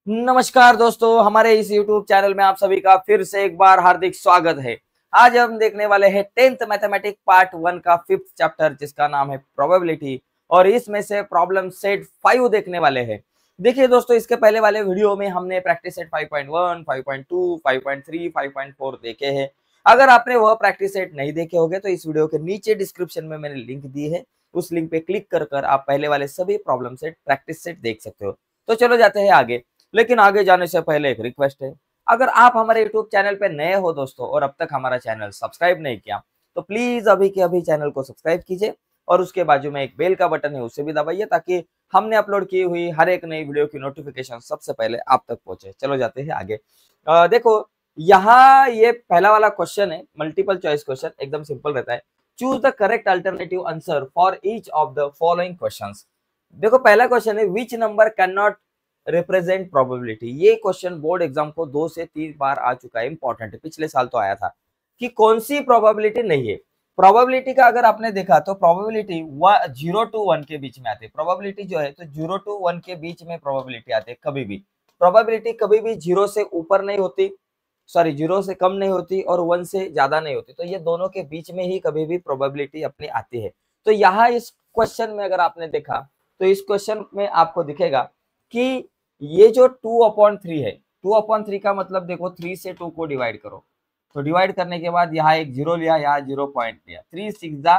नमस्कार दोस्तों, हमारे इस YouTube चैनल में आप सभी का फिर से एक बार हार्दिक स्वागत है। आज हम देखने वाले हैं 10th मैथमेटिक्स पार्ट 1 का 5th चैप्टर जिसका नाम है प्रोबेबिलिटी और इसमें से प्रॉब्लम सेट 5 देखने वाले हैं। देखिए दोस्तों, इसके पहले वाले वीडियो में हमने प्रैक्टिस सेट 5.1, 5.2, 5.3, 5.4 देखे हैं। अगर आपने वह प्रैक्टिस सेट नहीं देखे होंगे तो इस वीडियो के नीचे डिस्क्रिप्शन में मैंने लिंक दी है, उस लिंक पे क्लिक कर आप पहले वाले सभी प्रॉब्लम सेट प्रैक्टिस सेट देख सकते हो। तो चलो जाते हैं आगे। लेकिन आगे जाने से पहले एक रिक्वेस्ट है, अगर आप हमारे यूट्यूब चैनल पे नए हो दोस्तों और अब तक हमारा चैनल सब्सक्राइब नहीं किया तो प्लीज अभी के अभी चैनल को सब्सक्राइब कीजिए और उसके बाजू में एक बेल का बटन है उसे भी दबाइए ताकि हमने अपलोड की हुई हर एक नई वीडियो की नोटिफिकेशन सबसे पहले आप तक पहुंचे। चलो जाते हैं आगे। देखो, यहाँ ये पहला वाला क्वेश्चन है, मल्टीपल चॉइस क्वेश्चन, एकदम सिंपल रहता है। Choose the correct alternative answer for each of the following questions. देखो, पहला क्वेश्चन है which number can not represent probability. ये क्वेश्चन बोर्ड एग्जाम को 2 से 3 बार आ चुका है, इंपॉर्टेंट है, पिछले साल तो आया था कि कौन सी प्रोबेबिलिटी नहीं है। प्रोबेबिलिटी का अगर आपने देखा तो प्रोबेबिलिटी 0 to 1 के बीच में आती है। प्रोबेबिलिटी जो है तो 0 to 1 के बीच में प्रोबेबिलिटी आती है। कभी भी प्रोबेबिलिटी कभी भी 0 से ऊपर नहीं होती, सॉरी 0 से कम नहीं होती और 1 से ज्यादा नहीं होती, तो ये दोनों के बीच में ही कभी भी प्रोबेबिलिटी अपनी आती है। तो यहाँ इस क्वेश्चन में अगर आपने देखा तो इस क्वेश्चन में आपको दिखेगा कि ये जो 2/3 है, 2/3 का मतलब देखो 3 से 2 को डिवाइड करो, तो डिवाइड करने के बाद यहाँ एक 0 लिया, यहाँ 0 पॉइंट लिया, 3 6 जा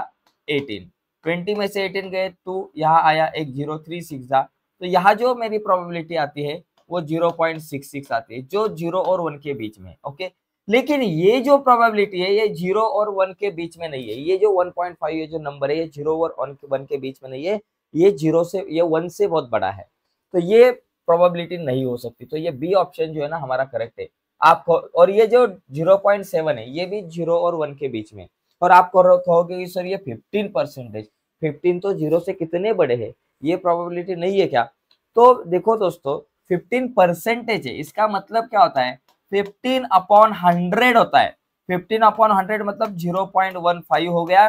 18, 20 में से 18 गए 2, यहाँ आया एक 0, 3 6 जा, तो यहाँ जो मेरी प्रोबेबिलिटी आती है वो 0.66 आती है, जो 0 और 1 के बीच में। ओके, लेकिन ये जो प्रोबेबिलिटी है ये 0 और 1 के बीच में नहीं है। ये जो 1.5 ये जो नंबर है ये 0 और 1 के बीच में नहीं है, ये 0 से ये 1 से बहुत बड़ा है, तो ये प्रोबेबिलिटी नहीं हो सकती। तो ये बी ऑप्शन जो है ना हमारा करेक्ट है। आपको और ये जो 0.7 है ये भी 0 और 1 के बीच में, और आप कहोगे कि सर ये 15%, 15 तो 0 से कितने बड़े हैं, ये प्रोबेबिलिटी नहीं है क्या? तो देखो दोस्तों, 15% है, इसका मतलब क्या होता है, 15/100 होता है। 15/100 मतलब 0.15 हो गया,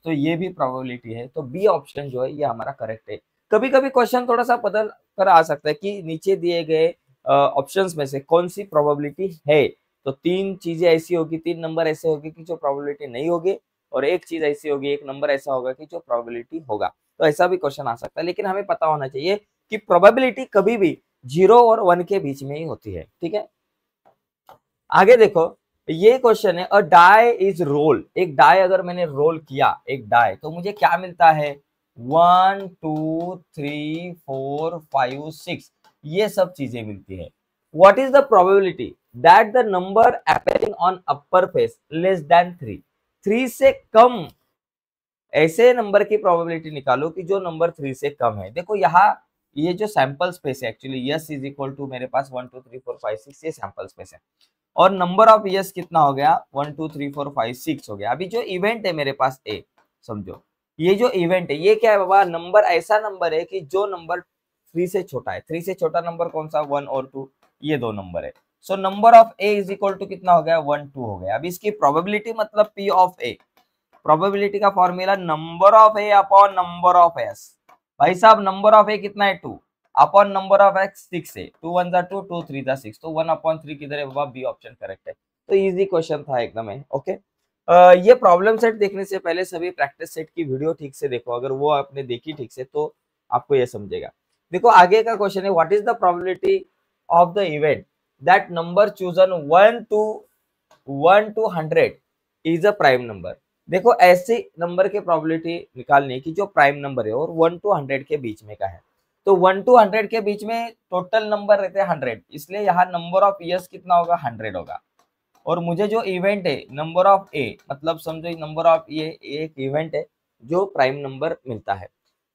तो ये भी प्रोबेबिलिटी है। तो बी ऑप्शन जो है ये हमारा करेक्ट है। कभी कभी क्वेश्चन थोड़ा सा बदल कर आ सकता है कि नीचे दिए गए ऑप्शंस में से कौन सी प्रोबेबिलिटी है, तो 3 चीजें ऐसी होगी, 3 नंबर ऐसे होगी कि जो प्रोबेबिलिटी नहीं होगी और एक चीज ऐसी होगी, एक नंबर ऐसा होगा कि जो प्रोबेबिलिटी होगा। तो ऐसा भी क्वेश्चन आ सकता है, लेकिन हमें पता होना चाहिए कि प्रोबेबिलिटी कभी भी 0 और 1 के बीच में ही होती है। ठीक है, आगे देखो, ये क्वेश्चन है, अ डाई इज रोल। एक डाई अगर मैंने रोल किया, एक डाई, तो मुझे क्या मिलता है, 1 2 3 4 5 6, ये सब चीजें मिलती है। What is the probability that the number appearing on upper face less than 3, 3 से कम ऐसे नंबर की प्रोबेबिलिटी निकालो कि जो नंबर 3 से कम है। देखो यहाँ ये जो सैंपल स्पेस है, actually S is equal to मेरे पास 1 2 3 4 5 6, ये सैंपल स्पेस है और नंबर ऑफ यस कितना हो गया, 1 2 3 4 5 6 हो गया। अभी जो इवेंट है मेरे पास ए, समझो ये जो इवेंट है ये क्या है बाबा, नंबर ऐसा नंबर है कि जो नंबर 3 से छोटा है। 3 से छोटा नंबर कौन सा, 1 और 2, ये दो नंबर है। So number of A is equal to कितना हो गया, 1 2 हो गया। अभी इसकी प्रोबेबिलिटी मतलब पी ऑफ ए, प्रोबेबिलिटी का formula number of A upon number of S. भाई साहब नंबर ऑफ ए कितना है, 2 अपॉन नंबर ऑफ एक्स 6 है, 2 1 2 2 3 6, तो 1/3 किधर है बाबा, बी ऑप्शन करेक्ट है। तो इजी क्वेश्चन था एकदम है। ओके, ये प्रॉब्लम सेट देखने से पहले सभी प्रैक्टिस सेट की वीडियो ठीक से देखो, अगर वो आपने देखी ठीक से तो आपको ये समझेगा। देखो आगे का क्वेश्चन है, what is the probability of the event that number chosen 1 to 100 is a prime number. देखो ऐसे नंबर के प्रोबेबिलिटी निकालने की जो प्राइम नंबर है और 1 to 100 के बीच में का है, तो 1 to 100 के बीच में टोटल नंबर रहते हैं 100, इसलिए यहाँ नंबर ऑफ ईयर्स कितना होगा, 100 होगा। और मुझे जो इवेंट है नंबर ऑफ ए, मतलब समझो नंबर ऑफ ये एक इवेंट है जो प्राइम नंबर मिलता है।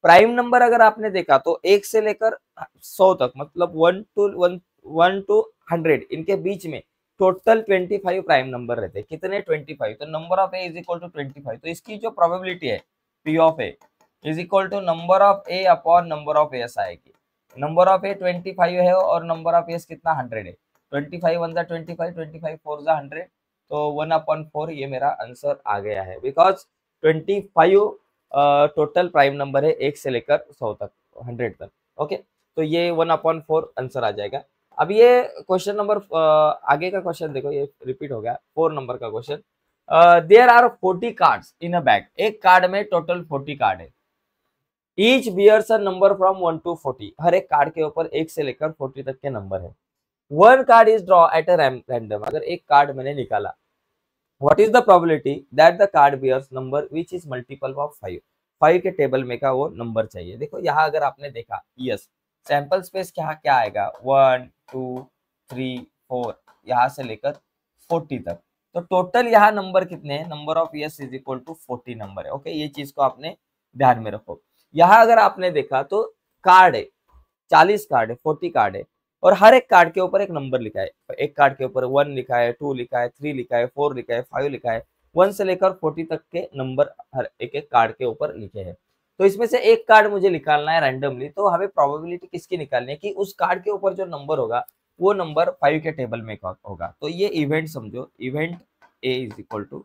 प्राइम नंबर अगर आपने देखा तो 1 से लेकर 100 तक, मतलब 1 to 100 इनके बीच में टोटल 25 प्राइम नंबर रहते हैं। कितने, 25, तो number of A is equal to 25, तो इसकी जो प्रोबेबिलिटी है P of A is equal to number of A upon number of S आएगी। नंबर ऑफ ए 25 है और नंबर ऑफ एस कितना, 100 है। 25 1 25, 25 4 100, तो 1/4 ये मेरा आंसर आ गया है, बिकॉज 25 टोटल प्राइम नंबर है 1 से लेकर 100 तक, 100 तक। ओके, तो ये 1/4 आंसर आ जाएगा। अब ये क्वेश्चन नंबर आगे का क्वेश्चन देखो, ये रिपीट हो गया 4 नंबर का question. There are 40 cards in a bag, एक कार्ड में टोटल 40 कार्ड है। Each bears a number from 1 to 40, हर एक कार्ड के ऊपर 1 से लेकर 40 तक के नंबर है। One card is draw at a random, अगर एक कार्ड मैंने निकाला, what is the probability that the card bears number which is multiple of 5, 5 के टेबल में का वो नंबर चाहिए। देखो यहाँ अगर आपने देखा, यस सैंपल स्पेस क्या क्या आएगा, 1 2 3 4 यहाँ से लेकर 40 तक, तो टोटल यहाँ नंबर कितने हैं, number of S is equal to 40 number है। ओके, ये चीज को आपने ध्यान में रखो। यहाँ अगर आपने देखा तो कार्ड है 40 कार्ड है, 40 कार्ड है, और हर एक कार्ड के ऊपर एक नंबर लिखा है। एक कार्ड के ऊपर 1 लिखा है, 2 लिखा है, 3 लिखा है, 4 लिखा है, 5 लिखा है, 1 से लेकर 40 तक के नंबर हर एक एक कार्ड के ऊपर लिखे हैं। तो इसमें से एक कार्ड मुझे निकालना है रैंडमली, तो हमें प्रोबेबिलिटी किसकी निकालनी है कि उस कार्ड के ऊपर जो नंबर होगा वो नंबर 5 के टेबल में होगा। तो ये इवेंट समझो, event A is equal to,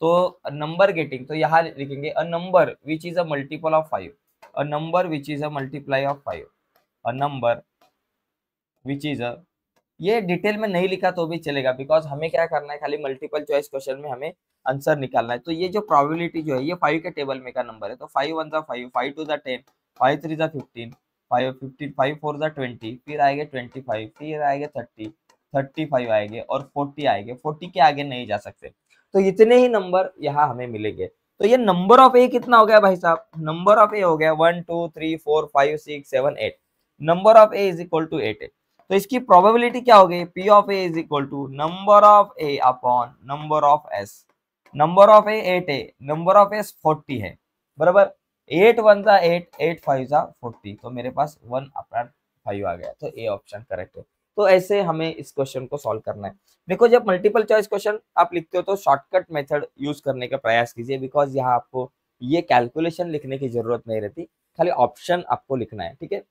तो नंबर गेटिंग, तो यहाँ लिखेंगे a number which is a multiple of 5, a number which is a multiply of 5, a number which is a, ये डिटेल में नहीं लिखा तो भी चलेगा, बिकॉज हमें क्या करना है, खाली मल्टीपल चॉइस क्वेश्चन में हमें आंसर निकालना है। तो ये जो प्रोबेबिलिटी जो है ये 5 के टेबल में का नंबर है, तो 5 1 जा 5, 5 2 जा 10, 5 3 जा 15, 5 15, 5 4 जा 20, फिर आएंगे 25, फिर आएंगे 30, 35 आएंगे और 40 आएंगे, 40 के आगे नहीं जा सकते। तो इतने ही नंबर यहाँ हमें मिलेंगे। तो ये नंबर ऑफ ए कितना हो गया भाई साहब, नंबर ऑफ ए हो गया 1 2 3 4 5 6 7 8, number of A is equal to 8 है। तो इसकी प्रोबेबिलिटी क्या हो गई, P of A is equal to number of A upon number of S, number of A 8 है, नंबर ऑफ एस 40 है, बराबर 8 1 जा 8, 8 5 जा 40, तो मेरे पास 1 अपॉन 5 आ गया, तो ए ऑप्शन करेक्ट है। तो ऐसे हमें इस क्वेश्चन को सॉल्व करना है। देखो जब मल्टीपल चॉइस क्वेश्चन आप लिखते हो तो शॉर्टकट मेथड यूज करने का प्रयास कीजिए, बिकॉज यहाँ आपको ये कैलकुलेशन लिखने की जरूरत नहीं रहती, खाली ऑप्शन आपको लिखना है, ठीक है।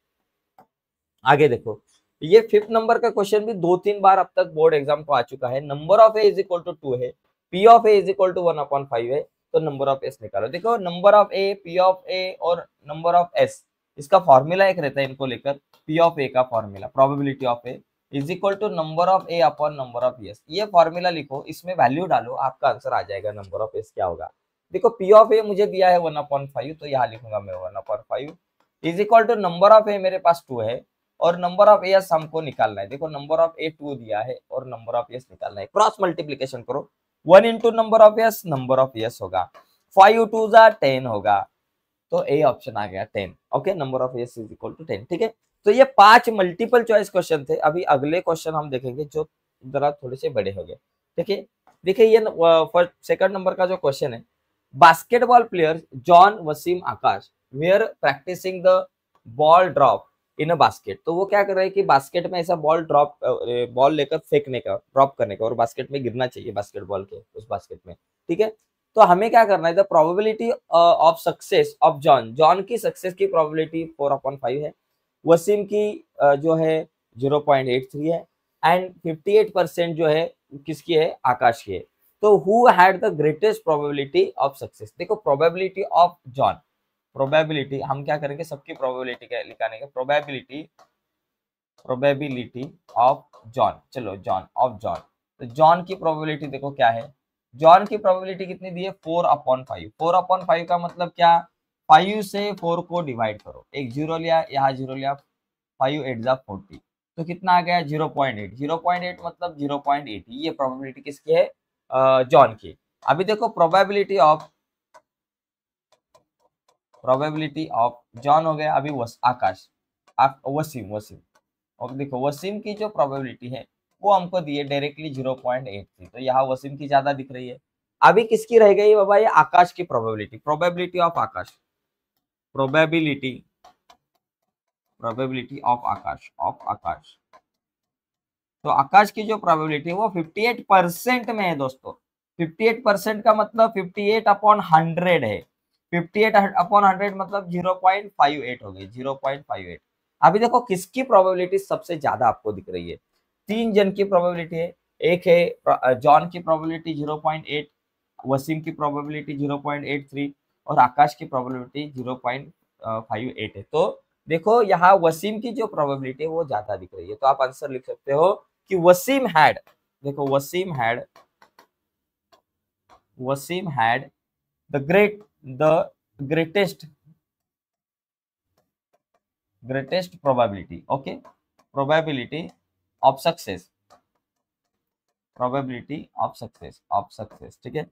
आगे देखो, ये 5th नंबर का क्वेश्चन भी 2-3 बार अब तक बोर्ड एग्जाम को आ चुका है। Number of A is equal to 2 है, P of A is equal to 1/5 है, तो नंबर ऑफ एस निकालो। देखो number of A, P of A और नंबर ऑफ एस, इसका फॉर्मूला एक रहता है इनको लेकर, पी ऑफ ए का formula, probability of A is equal to number of A upon number of S. ये फॉर्मूला लिखो, इसमें वैल्यू डालो, आपका आंसर आ जाएगा, नंबर ऑफ एस क्या होगा। देखो पी ऑफ ए मुझे दिया है 1/5, तो यहाँ लिखूंगा मैं 1/5 is equal to number of A मेरे पास 2 है, और नंबर ऑफ एस हमको निकालना है। देखो नंबर ऑफ ए 2 दिया है और नंबर ऑफ एस निकालना है, क्रॉस मल्टीप्लीकेशन करो, 1 into number of S, number of S होगा, 5 2 जा 10 होगा, तो ए ऑप्शन आ गया 10। Okay, number of S is equal to 10, ठीक है। तो ये 5 मल्टीपल चॉइस क्वेश्चन थे। अभी अगले क्वेश्चन हम देखेंगे जो जरा थोड़े से बड़े हो गए, देखिए देखिए ये सेकंड नंबर का जो क्वेश्चन है, basketball player John Waseem Akash were practising the ball drop in a basket. तो वो क्या कर रहे हैं कि बास्केट में ऐसा बॉल लेकर फेंकने का, ड्रॉप करने का, और बास्केट में गिरना चाहिए बास्केटबॉल के उस बास्केट में, ठीक है। तो हमें क्या करना है, the probability of success of John, John की सक्सेस की प्रोबेबिलिटी 4/5 है, वसीम की जो है 0.83 है, एंड 58% जो है किसकी है, आकाश की है। तो who had the greatest probability of success. देखो प्रोबेबिलिटी ऑफ जॉन, प्रोबेबिलिटी हम क्या करेंगे, सबकी प्रोबेबिलिटी क्या लिखाने का, प्रोबेबिलिटी ऑफ जॉन, चलो जॉन ऑफ जॉन, तो जॉन की प्रोबेबिलिटी देखो क्या है, जॉन की प्रोबेबिलिटी कितनी दी है, 4/5, 4/5 का मतलब क्या, 5 से 4 को डिवाइड करो, एक 0 लिया, यहाँ 0 लिया, 5 8 जा 40, तो कितना आ गया 0.8, 0.8 मतलब 0.8, ये प्रोबेबिलिटी किसकी है, जॉन की। अभी देखो प्रोबेबिलिटी ऑफ जॉन हो गया, अभी आकाश, वसीम, और देखो वसीम की जो प्रोबेबिलिटी है वो हमको दी है डायरेक्टली 0.83, तो यहाँ वसीम की ज्यादा दिख रही है। अभी किसकी रह गई बाबा, ये आकाश की probability, probability of Akash, probability of Akash, तो आकाश की जो प्रोबेबिलिटी है वो 58% में है दोस्तों। 58% का मतलब 58/100 है, 58/100 मतलब 0.58 हो गई, 0.58। अभी देखो किसकी प्रोबेबिलिटी सबसे ज्यादा आपको दिख रही है, 3 जन की प्रोबेबिलिटी है, एक है जॉन की प्रोबेबिलिटी 0.8, वसीम की प्रोबेबिलिटी 0.83 और आकाश की प्रोबेबिलिटी 0.58 है। तो देखो यहाँ वसीम की जो प्रोबेबिलिटी है वो ज्यादा दिख रही है, तो आप आंसर लिख सकते हो कि वसीम हैड, देखो Waseem had the greatest probability, okay, probability of success, ठीक है।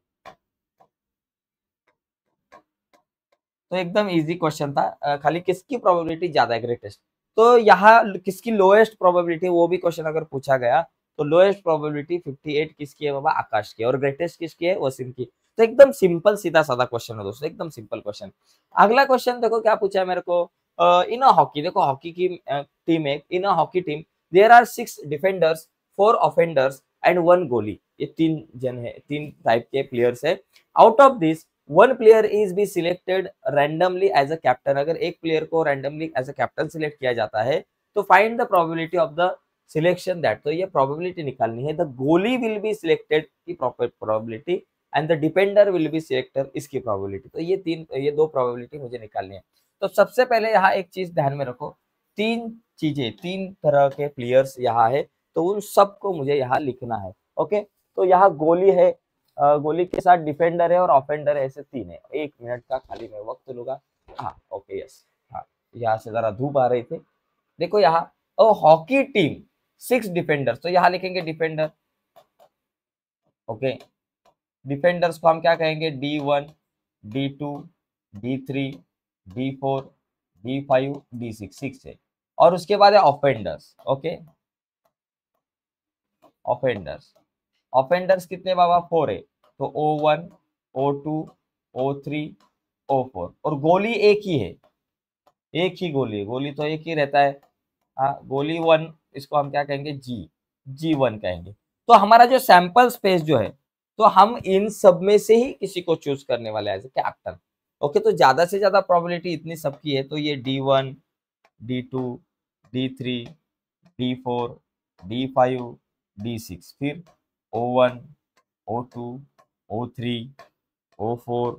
तो एकदम इजी क्वेश्चन था, खाली किसकी प्रोबेबिलिटी ज्यादा है ग्रेटेस्ट, तो यहाँ किसकी लोएस्ट प्रोबेबिलिटी वो भी क्वेश्चन अगर पूछा गया तो लोएस्ट प्रोबेबिलिटी 58 किसकी है बाबा, आकाश की, और ग्रेटेस्ट किसकी है, वसीम की। तो एकदम सिंपल सीधा साधा क्वेश्चन है दोस्तों, एकदम सिंपल क्वेश्चन। अगला क्वेश्चन देखो क्या पूछा है मेरे को, इन अ हॉकी, देखो हॉकी की टीम है, in a hockey team there are 6 defenders, 4 offenders and 1 goalie, ये 3 जन है, 3 टाइप के प्लेयर्स है। Out of this one player is be selected randomly as a captain, अगर एक प्लेयर को randomly as a captain select किया जाता है तो find the probability of the selection that, तो ये प्रोबेबिलिटी निकालनी है। The goalie will be selected की probability and the defender will be selected इसकी प्रोबेबिलिटी, तो ये दो प्रोबेबिलिटी मुझे निकालनी है। तो सबसे पहले यहाँ एक चीज ध्यान में रखो, 3 तरह के प्लेयर्स यहाँ है, तो उन सबको मुझे यहाँ लिखना है, ओके। तो यहाँ गोली है, गोली के साथ डिफेंडर है और ऑफेंडर है, ऐसे 3 है। 1 मिनट का खाली मैं वक्त लूंगा, हाँ ओके यस, हाँ यहाँ से जरा धूप आ रही थी। देखो यहाँ हॉकी टीम 6 डिफेंडर्स, तो यहाँ लिखेंगे डिफेंडर, ओके। डिफेंडर्स को हम क्या कहेंगे, D1, D2, D3, D4, D5, D6, 6 है। और उसके बाद है ऑफेंडर्स, ओके, ऑफेंडर्स कितने बाबा, 4 है, तो O1, O2, O3, O4, और गोली एक ही है, एक ही गोली है, गोली तो एक ही रहता है, हाँ गोली 1, इसको हम क्या कहेंगे, G1 कहेंगे। तो हमारा जो सैंपल स्पेस जो है, तो हम इन सब में से ही किसी को चूज करने वाले हैं एज ए कैप्टन, ओके। तो ज्यादा से ज्यादा प्रोबेबिलिटी इतनी सबकी है, तो ये D1, D2, D3, D4, D5, D6, फिर O1, O2, O3, O4,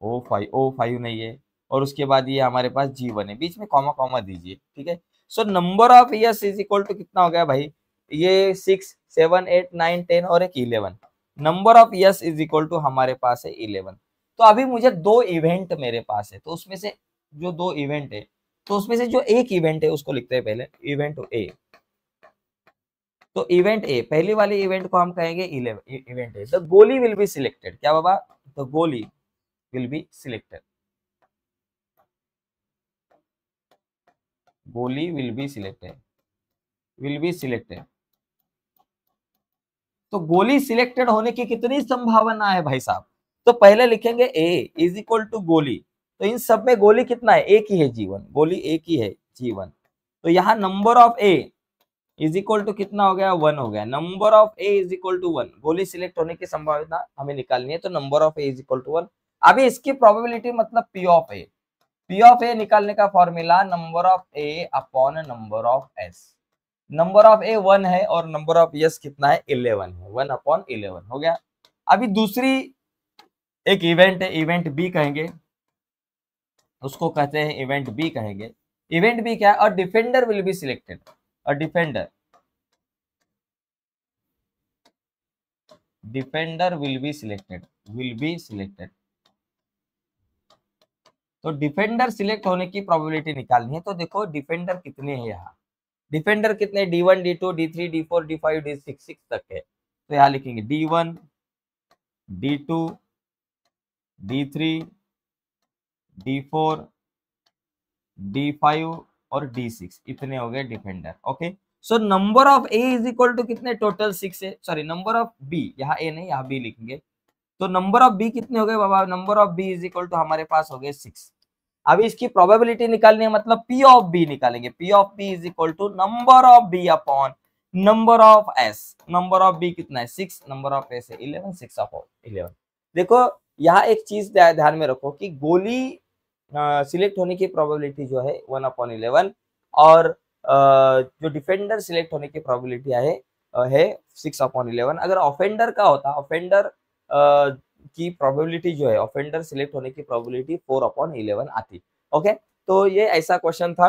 O5 नहीं है, और उसके बाद ये हमारे पास G1 है, बीच में कॉमा कॉमा दीजिए, ठीक है। So number of years is equal to कितना हो गया भाई, ये 6, 7, 8, 9, 10 और एक 11, number of years is equal to हमारे पास है 11। तो अभी मुझे 2 इवेंट मेरे पास है, तो उसमें से जो 2 इवेंट है, तो उसमें से जो एक इवेंट है उसको लिखते हैं पहले, इवेंट ए। तो इवेंट ए, पहली वाली इवेंट को हम कहेंगे event A, the goalie will be selected, क्या बाबा, the goalie will be selected, गोली विल बी सिलेक्टेड। तो गोली सिलेक्टेड होने की कितनी संभावना है भाई साहब, तो पहले लिखेंगे ए इज इक्वल टू गोली, तो इन सब में गोली कितना है, एक ही है G1, गोली एक ही है G1। तो यहाँ number of A is equal to कितना हो गया, 1 हो गया, number of A is equal to 1, goalie select होने की संभावना हमें निकालनी है, तो number of A is equal to 1। अभी इसकी प्रोबेबिलिटी मतलब पी ऑफ ए निकालने का formula number of A upon number of S, number of A 1 है और नंबर ऑफ एस कितना है, 11 है, 1 अपॉन 11 हो गया। अभी दूसरी एक इवेंट है, इवेंट बी कहेंगे, उसको कहते हैं इवेंट बी कहेंगे। इवेंट बी क्या है, और डिफेंडर विल बी सिलेक्टेड, और डिफेंडर विल बी सिलेक्टेड। तो डिफेंडर सिलेक्ट होने की प्रोबेबिलिटी निकालनी है, तो देखो डिफेंडर कितने हैं यहाँ, डिफेंडर कितने, D1, D2, D3, D4, D5, D6, 6 तक है, तो यहाँ लिखेंगे D1, D2, D3, D4, D5 और D6, इतने हो गए defender, okay. So number of A is equal to कितने, टोटल 6 है, सॉरी नंबर ऑफ बी, यहाँ ए नहीं यहाँ बी लिखेंगे, तो नंबर ऑफ बी कितने हो गए बाबा, number of B is equal to हमारे पास हो गए 6। अभी इसकी प्रोबेबिलिटी निकालनी है, मतलब पी ऑफ बी निकालेंगे, P of B is equal to number of B upon number of S, number of B कितना है 6, नंबर ऑफ एस है 11, 6 अपॉन 11। देखो यहाँ एक चीज ध्यान में रखो कि गोली सिलेक्ट होने की प्रोबेबिलिटी जो है 1 अपॉन 11, और जो डिफेंडर सिलेक्ट होने की प्रोबेबिलिटी है 6 अपॉन 11। अगर ऑफेंडर का होता, ऑफेंडर की प्रोबेबिलिटी जो है, ऑफेंडर सिलेक्ट होने की प्रोबेबिलिटी 4 अपॉन 11 आती, ओके। तो ये ऐसा क्वेश्चन था।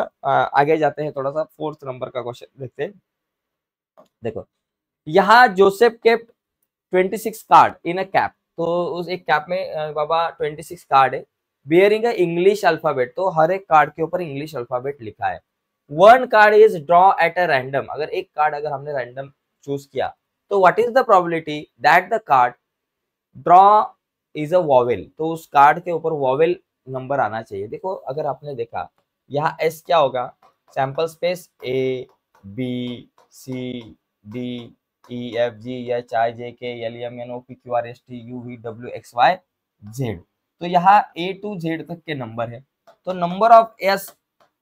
आगे जाते हैं, थोड़ा सा 4th नंबर का क्वेश्चन देखते हैं। देखो यहाँ Joseph kept 26 card in a cap, तो उस एक कैप में बाबा 26 कार्ड है, बियरिंग इंग्लिश अल्फाबेट, तो हर एक कार्ड के ऊपर इंग्लिश अल्फाबेट लिखा है। One card is draw at a random, अगर एक कार्ड अगर हमने रैंडम चूज किया तो what is the probability that the card draw is a vowel, तो उस कार्ड के ऊपर वॉवेल नंबर आना चाहिए। देखो अगर आपने देखा यहाँ एस क्या होगा, sample space A B C D E F G H I J K L M N O P Q R S T U V W X Y Z, तो यहाँ ए टू जेड तक के number है। तो number of S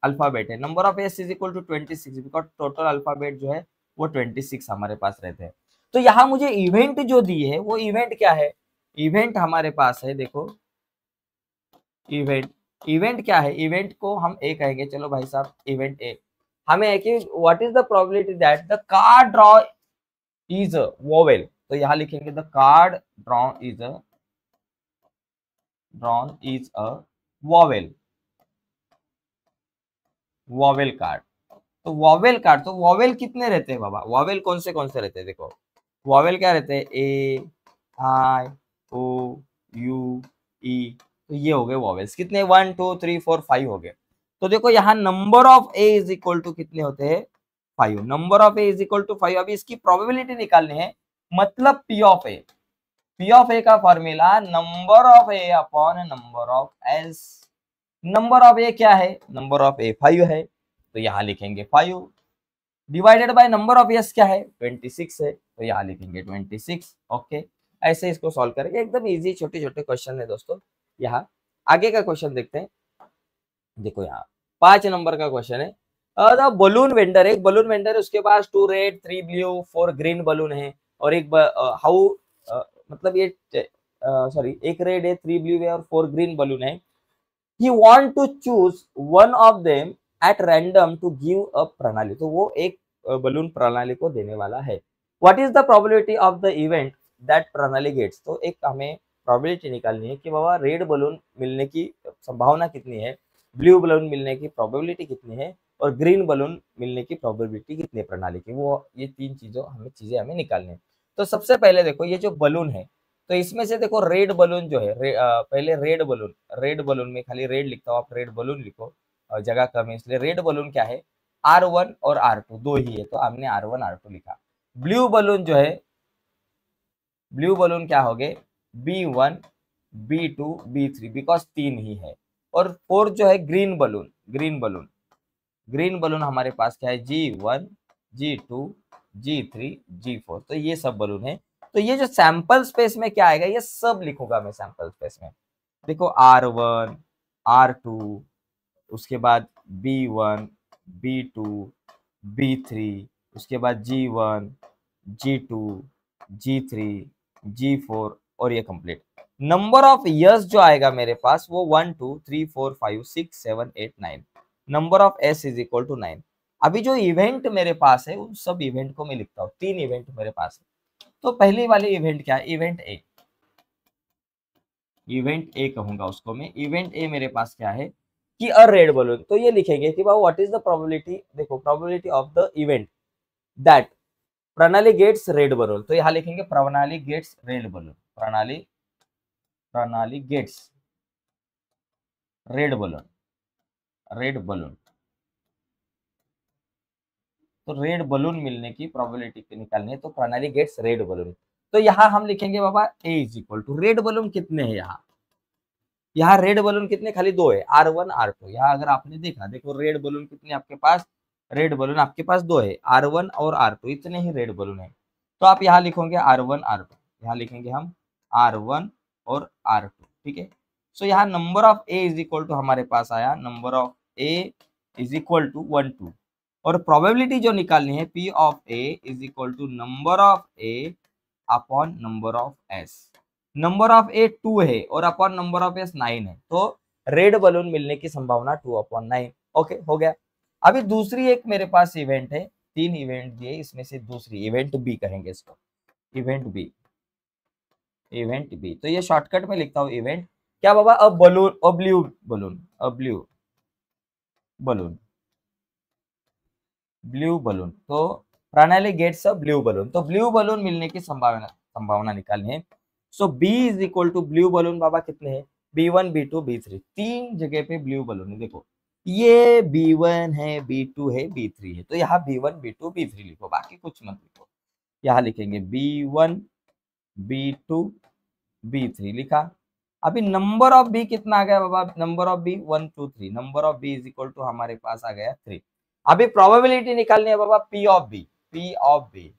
alphabet है, number of S is equal to 26, because total alphabet जो है वो 26 हमारे पास रहते हैं। तो यहाँ मुझे इवेंट जो दी है वो इवेंट क्या है, इवेंट हमारे पास है, देखो इवेंट, इवेंट क्या है, इवेंट को हम ए कहेंगे। चलो भाई साहब इवेंट ए, हमें है कि what is the probability that the card draw is a vowel, तो यहाँ लिखेंगे the card drawn is a vowel, vowel card. तो वोवेल कार्ड, तो वोवेल कितने रहते हैं बाबा, वोवेल कौन से रहते हैं, देखो वोवेल क्या रहते हैं, ए आई ओ यू ई, तो ये हो गए वोवेल्स, कितने 1 2 3 4 5 हो गए। तो देखो यहाँ number of A is equal to कितने होते हैं 5, number of A is equal to 5। अभी इसकी प्रोबेबिलिटी निकालनी है, मतलब P of A, P of A का formula number of A upon number of S, number of A क्या है, नंबर ऑफ ए 5 है, तो यहाँ लिखेंगे 5 divided by number of S क्या है 26 है, तो यहाँ लिखेंगे 26। ओके, ऐसे इसको सॉल्व करेंगे, एकदम इजी छोटे छोटे क्वेश्चन है दोस्तों। यहाँ आगे का क्वेश्चन देखते हैं। देखो यहाँ 5 नंबर का क्वेश्चन है, द बलून वेंडर, एक बलून वेंडर है, उसके पास 2 रेड 3 ब्लू 4 ग्रीन बलून है, और एक हाउ मतलब ये सॉरी एक रेड है 3 ब्लू है और 4 ग्रीन बलून है। He want to choose one of them at random to give a Pranali, तो वो एक बलून प्रणाली को देने वाला है। What is the probability of the event that Pranali gets, तो एक हमें प्रोबेबिलिटी निकालनी है कि बाबा रेड बलून मिलने की संभावना कितनी है, ब्लू बलून मिलने की प्रोबेबिलिटी कितनी है, और ग्रीन बलून मिलने की प्रोबेबिलिटी कितनी है प्रणाली की, वो ये तीन चीजें हमें निकालनी है। तो सबसे पहले देखो ये जो बलून है, तो इसमें से देखो रेड बलून जो है पहले रेड बलून में खाली रेड लिखता हूँ, आप रेड बलून लिखो, जगह कम है इसलिए रेड बलून क्या है R1 और R2 दो ही है, तो हमने R1 R2 लिखा। ब्लू बलून जो है, ब्लू बलून क्या हो गए B1 B2 B3, बिकॉज 3 ही है। और 4 जो है ग्रीन बलून, ग्रीन बलून हमारे पास क्या है G1 G2 G3 G4, तो ये सब बलून है। तो ये जो सैंपल स्पेस में क्या आएगा ये सब लिखूंगा मैं सैंपल स्पेस में। देखो R1 R2, उसके बाद B1 B2 B3, उसके बाद G1 G2 G3 G4, और ये कंप्लीट। नंबर ऑफ इयर्स जो आएगा मेरे पास वो 1 2 3 4 5 6 7 8 9, number of S is equal to 9। अभी जो इवेंट मेरे पास है उन सब इवेंट को मैं लिखता हूँ, 3 इवेंट मेरे पास है। तो पहली वाली इवेंट क्या है, इवेंट ए, इवेंट ए कहूंगा उसको मैं। इवेंट ए मेरे पास क्या है कि अ रेड बलून, तो ये लिखेंगे कि व्हाट इज द प्रोबेबिलिटी, देखो probability of the event that Pranali gets red balloon, तो यहाँ लिखेंगे Pranali gets red balloon, Pranali gets red balloon, red balloon, तो रेड बलून मिलने की प्रोबेबिलिटी निकालनी है, तो प्रणाली गेट्स रेड बलून। तो यहाँ हम लिखेंगे बाबा A is equal to, red balloon कितने हैं यहाँ रेड बलून कितने, खाली 2 है R1 R2। यहाँ अगर आपने देखा, देखो रेड बलून कितने आपके पास, रेड बलून आपके पास 2 है R1 और R2, इतने ही रेड बलून है। तो आप यहाँ लिखोगे R1 R2, यहाँ लिखेंगे हम R1 और R2, ठीक है। सो यहाँ number of A is equal to हमारे पास आया, number of A is equal to 1 2, और प्रोबेबिलिटी जो निकालनी है P of A is equal to number of A upon number of S. Number of A 2 है और अपॉन नंबर ऑफ एस 9 है, तो रेड बलून मिलने की संभावना 2/9। ओके हो गया। अभी दूसरी एक मेरे पास इवेंट है, 3 इवेंट दिए, इसमें से दूसरी इवेंट बी कहेंगे इसको, इवेंट बी, इवेंट बी। तो ये शॉर्टकट में लिखता हूँ इवेंट क्या बाबा, a balloon, a blue balloon, a blue balloon, blue balloon, तो Pranali gets a blue balloon, तो ब्लू बलून मिलने की संभावना निकालनी है। So B is equal to blue balloon बाबा कितने हैं, B1 B2 B3, तीन जगह पे ब्लू बलून है। देखो ये B1 है, B2 है, B3 है, तो यहाँ B1 B2 B3 लिखो, बाकी कुछ मत लिखो। यहाँ लिखेंगे B1 B2 B3 लिखा। अभी नंबर ऑफ बी कितना आ गया बाबा, number of B 1 2 3, number of B is equal to हमारे पास आ गया 3। अभी प्रोबेबिलिटी निकालनी है बाबा, P of B, P of B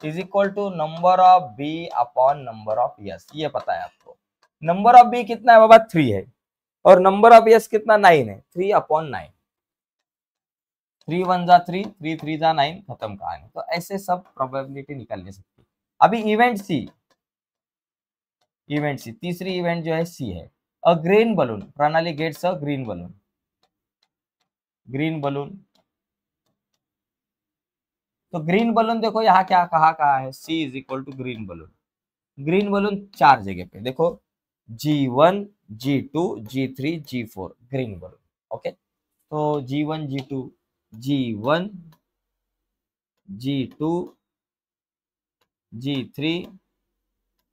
is equal to number of B upon number of S, ये पता है आपको। नंबर ऑफ बी कितना है बाबा 3 है, और नंबर ऑफ यस कितना 9 है, 3 अपॉन 9, 3 1 जा 3, 3 3 जा 9, खत्म कहानी। तो ऐसे सब प्रोबेबिलिटी निकाल ले सकती है। अभी इवेंट सी, तीसरी इवेंट जो है सी है, a green balloon, Pranali gets a green balloon, green balloon, तो ग्रीन बलून देखो यहाँ क्या कहा है, C is equal to green balloon. Green balloon चार जगह पे देखो, G1 G2 G3 G4 green balloon. Okay, तो G1 G2 G1 G2 G3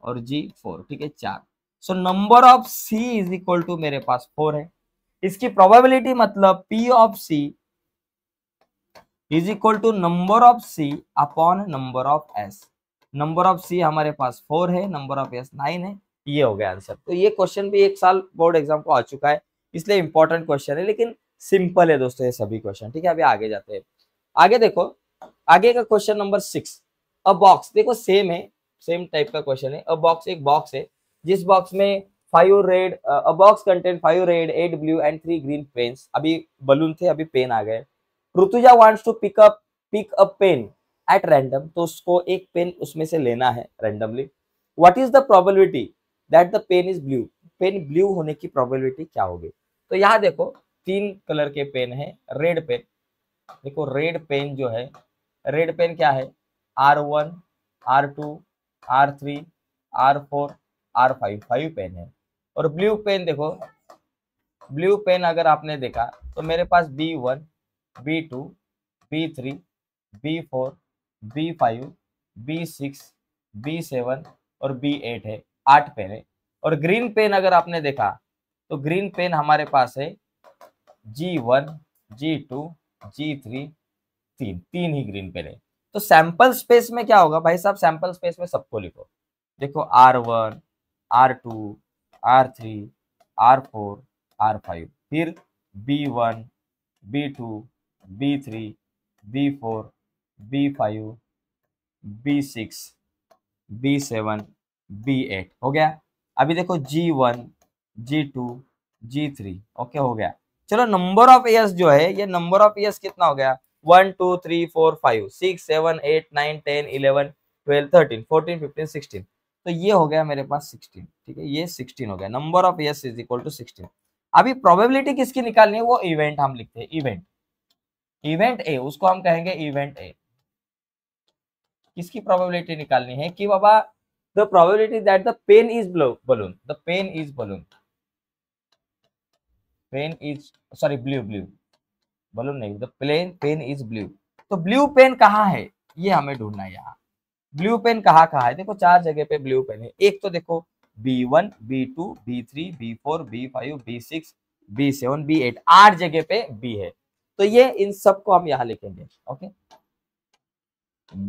और G4, ठीक है, चार। So number of C is equal to मेरे पास 4 है। इसकी प्रोबेबिलिटी मतलब P of C is equal to number of C upon number of S। Number of C हमारे पास 4 है, नंबर ऑफ S 9 है, ये हो गया आंसर। तो ये क्वेश्चन भी एक साल बोर्ड एग्जाम को आ चुका है, इसलिए इंपॉर्टेंट क्वेश्चन है, लेकिन सिंपल है दोस्तों ये सभी क्वेश्चन, ठीक है। अभी आगे जाते हैं, आगे देखो, आगे का क्वेश्चन नंबर 6, अ बॉक्स, देखो सेम है, सेम टाइप का क्वेश्चन है। अ बॉक्स, एक बॉक्स है जिस बॉक्स में 5 red, a box contain 5 red 8 blue and 3 green pens. अभी बलून थे, अभी पेन आ गए। Rutuja wants to pick a pen at random, तो उसको एक पेन उसमें से लेना है randomly. What is the probability that the pen is blue, pen blue होने की प्रोबेबिलिटी क्या होगी। तो यहाँ देखो तीन कलर के पेन है, रेड पेन, देखो रेड पेन जो है, रेड पेन क्या है, R1 R2 R3 R4 R5, 5 pen है। और ब्लू पेन देखो, ब्लू पेन अगर आपने देखा तो मेरे पास B1 B2 B3 B4 B5 B6 B7 और B8 है, 8 पेन है। और ग्रीन पेन अगर आपने देखा तो ग्रीन पेन हमारे पास है G1 G2 G3, तीन ही ग्रीन पेन है। तो सैंपल स्पेस में क्या होगा भाई साहब, सैंपल स्पेस में सबको लिखो, देखो R1 R2 R3 R4 R5, फिर B1 B2 B3 B4 B5 B6 B7 B8 हो गया। अभी देखो G1 G2 G3, ओके हो गया। चलो नंबर ऑफ ईयर्स जो है, ये नंबर ऑफ ईयर्स कितना हो गया, 1 2 3 4 5 6 7 8 9 10 11 12 13 14 15 16, तो ये हो गया मेरे पास 16, ठीक है, ये 16 हो गया। Number of years is equal to 16। अभी प्रोबेबिलिटी किसकी निकालनी है, वो इवेंट हम लिखते हैं, इवेंट, इवेंट ए, उसको हम कहेंगे इवेंट ए। किसकी प्रोबेबिलिटी निकालनी है कि बाबा the probability that the pen is balloon, the pen is balloon, pen is sorry blue, blue balloon नहीं, द पेन इज ब्लू। तो ब्लू पेन कहाँ है, ये हमें ढूंढना है। यहाँ ब्लू पेन कहाँ कहाँ है, देखो चार जगह पे ब्लू पेन है। एक तो देखो B1 B2 B3 B4 B5 B6 B7 B8, 8 जगह पे B है, तो ये इन सबको हम यहाँ लिखेंगे। Okay,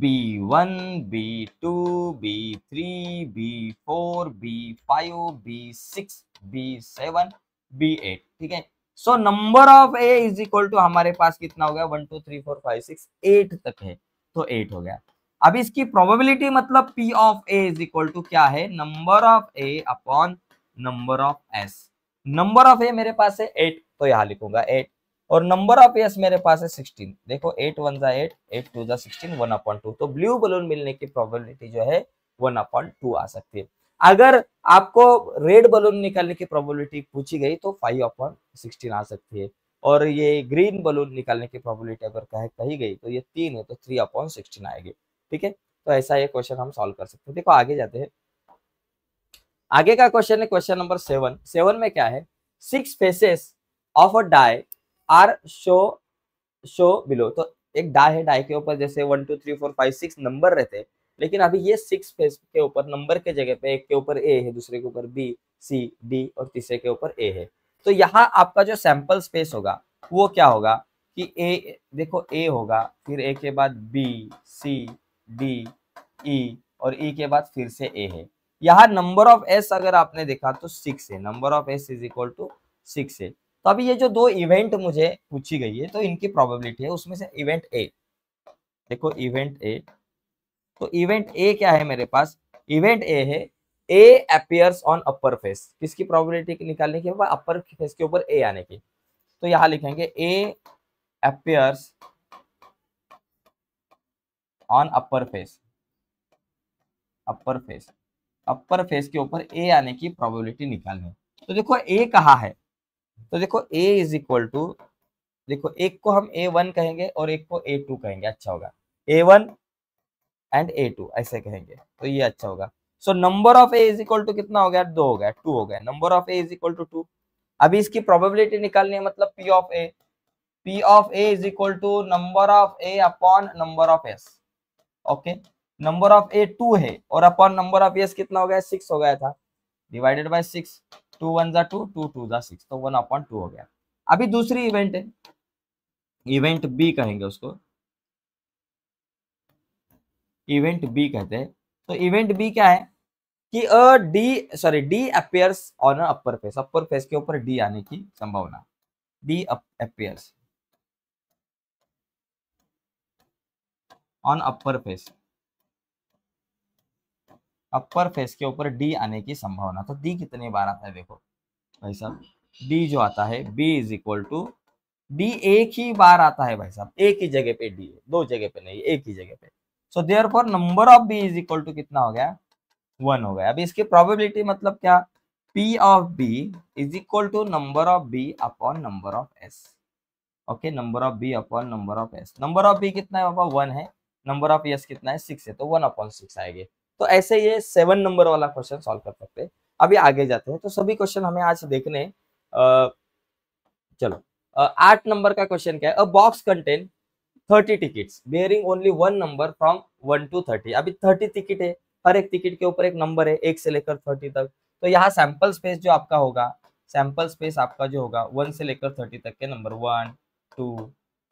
B1 B2 B3 B4 B5 B6 B7 B8, ठीक है। So number of A is equal to हमारे पास कितना हो गया, 1 2 3 4 5 6 8 तक है, तो 8 हो गया। अब इसकी प्रोबेबिलिटी मतलब P of A is equal to क्या है, number of A upon number of S. Number of A मेरे पास है 8, तो यहाँ लिखूंगा 8, और नंबर ऑफ एस मेरे पास है 16। देखो 8 1 जा 8, 8 2 जा 16, 1/2। तो ब्लू बलून मिलने की प्रोबेबिलिटी जो है 1/2 आ सकती है। अगर आपको रेड बलून निकालने की प्रोबेबिलिटी पूछी गई तो 5/16 आ सकती है, और ये ग्रीन बलून निकालने की प्रोबेबिलिटी अगर कही गई तो ये 3 है, तो 3/16 आएगी, ठीक है। तो ऐसा ये क्वेश्चन हम सॉल्व कर सकते हैं। देखो आगे जाते हैं, आगे का क्वेश्चन है क्वेश्चन नंबर 7। 7 में क्या है, 6 faces of a die are show below. तो एक डाई है, डाई के ऊपर जैसे 1 2 3 4 5 6 नंबर रहते हैं, लेकिन अभी ये 6 फेस के ऊपर नंबर के जगह पे एक के ऊपर ए है, दूसरे के ऊपर बी, सी, डी और तीसरे के ऊपर ए है। तो यहाँ आपका जो सैंपल स्पेस होगा वो क्या होगा कि ए, देखो ए होगा, फिर ए के बाद बी, सी, डी, ई और ई के बाद फिर से ए है। यहाँ नंबर ऑफ एस अगर आपने देखा तो 6 है, number of S is equal to 6 है। तो अभी ये जो दो इवेंट मुझे पूछी गई है तो इनकी प्रोबेबिलिटी है, उसमें से इवेंट ए, देखो इवेंट ए, तो इवेंट ए क्या है मेरे पास, इवेंट ए है ए अपीयर्स ऑन अपर फेस। किसकी प्रोबेबिलिटी निकालने की, अपर फेस के ऊपर ए आने की। तो यहां लिखेंगे A appears on upper face, upper face, upper face के ऊपर ए आने की प्रोबेबिलिटी निकालनी। तो देखो ए कहाँ है, तो देखो ए इज इक्वल टू, देखो एक को हम A1 कहेंगे और एक को A2 कहेंगे, अच्छा होगा A1 एंड A2 ऐसे कहेंगे तो ये अच्छा होगा। So number of A is equal to कितना हो गया, 2 हो गया, 2 हो गया, number of A is equal to 2। अभी इसकी प्रोबेबिलिटी निकालनी है, मतलब P of A, P of A is equal to number of A upon number of S. Okay, number of A 2 है और अपॉन नंबर ऑफ एस कितना हो गया, 6 हो गया था, डिवाइडेड बाय 6, 2 1 जा 2, 2 2 जा 6, तो 1 अपॉन 2 हो गया। अभी दूसरी इवेंट है, इवेंट बी कहेंगे उसको, इवेंट बी कहते हैं। तो इवेंट बी क्या है कि D appears on upper face, upper face के ऊपर डी आने की संभावना, D appears on upper face, upper face के ऊपर डी आने की संभावना। तो डी कितनी बार आता है, देखो भाई साहब, डी जो आता है B is equal to, D एक ही बार आता है भाई साहब, एक ही जगह पे डी है, दो जगह पे नहीं, एक ही जगह पे। So therefore number of B is equal to कितना हो गया, 1 हो गया। अभी इसकी प्रोबेबिलिटी मतलब क्या, P of B is equal to number of B upon number of S। Okay, number of B upon number of S, number of B कितना है बाबा, 1 है, नंबर ऑफ S कितना है, 6 है, तो 1 अपॉन 6 आएंगे। तो ऐसे ये 7 नंबर वाला क्वेश्चन सॉल्व कर सकते हैं। अभी आगे जाते हैं, तो सभी क्वेश्चन हमें आज देखने, चलो 8 नंबर का क्वेश्चन क्या है, अ box contain 30 tickets bearing only one number from 1 to 30। अभी 30 टिकट है, हर एक टिकट के ऊपर एक नंबर है, 1 से लेकर 30 तक। तो यहाँ सैंपल स्पेस जो आपका होगा, सैंपल स्पेस आपका जो होगा 1 से लेकर 30 तक के नंबर, 1 2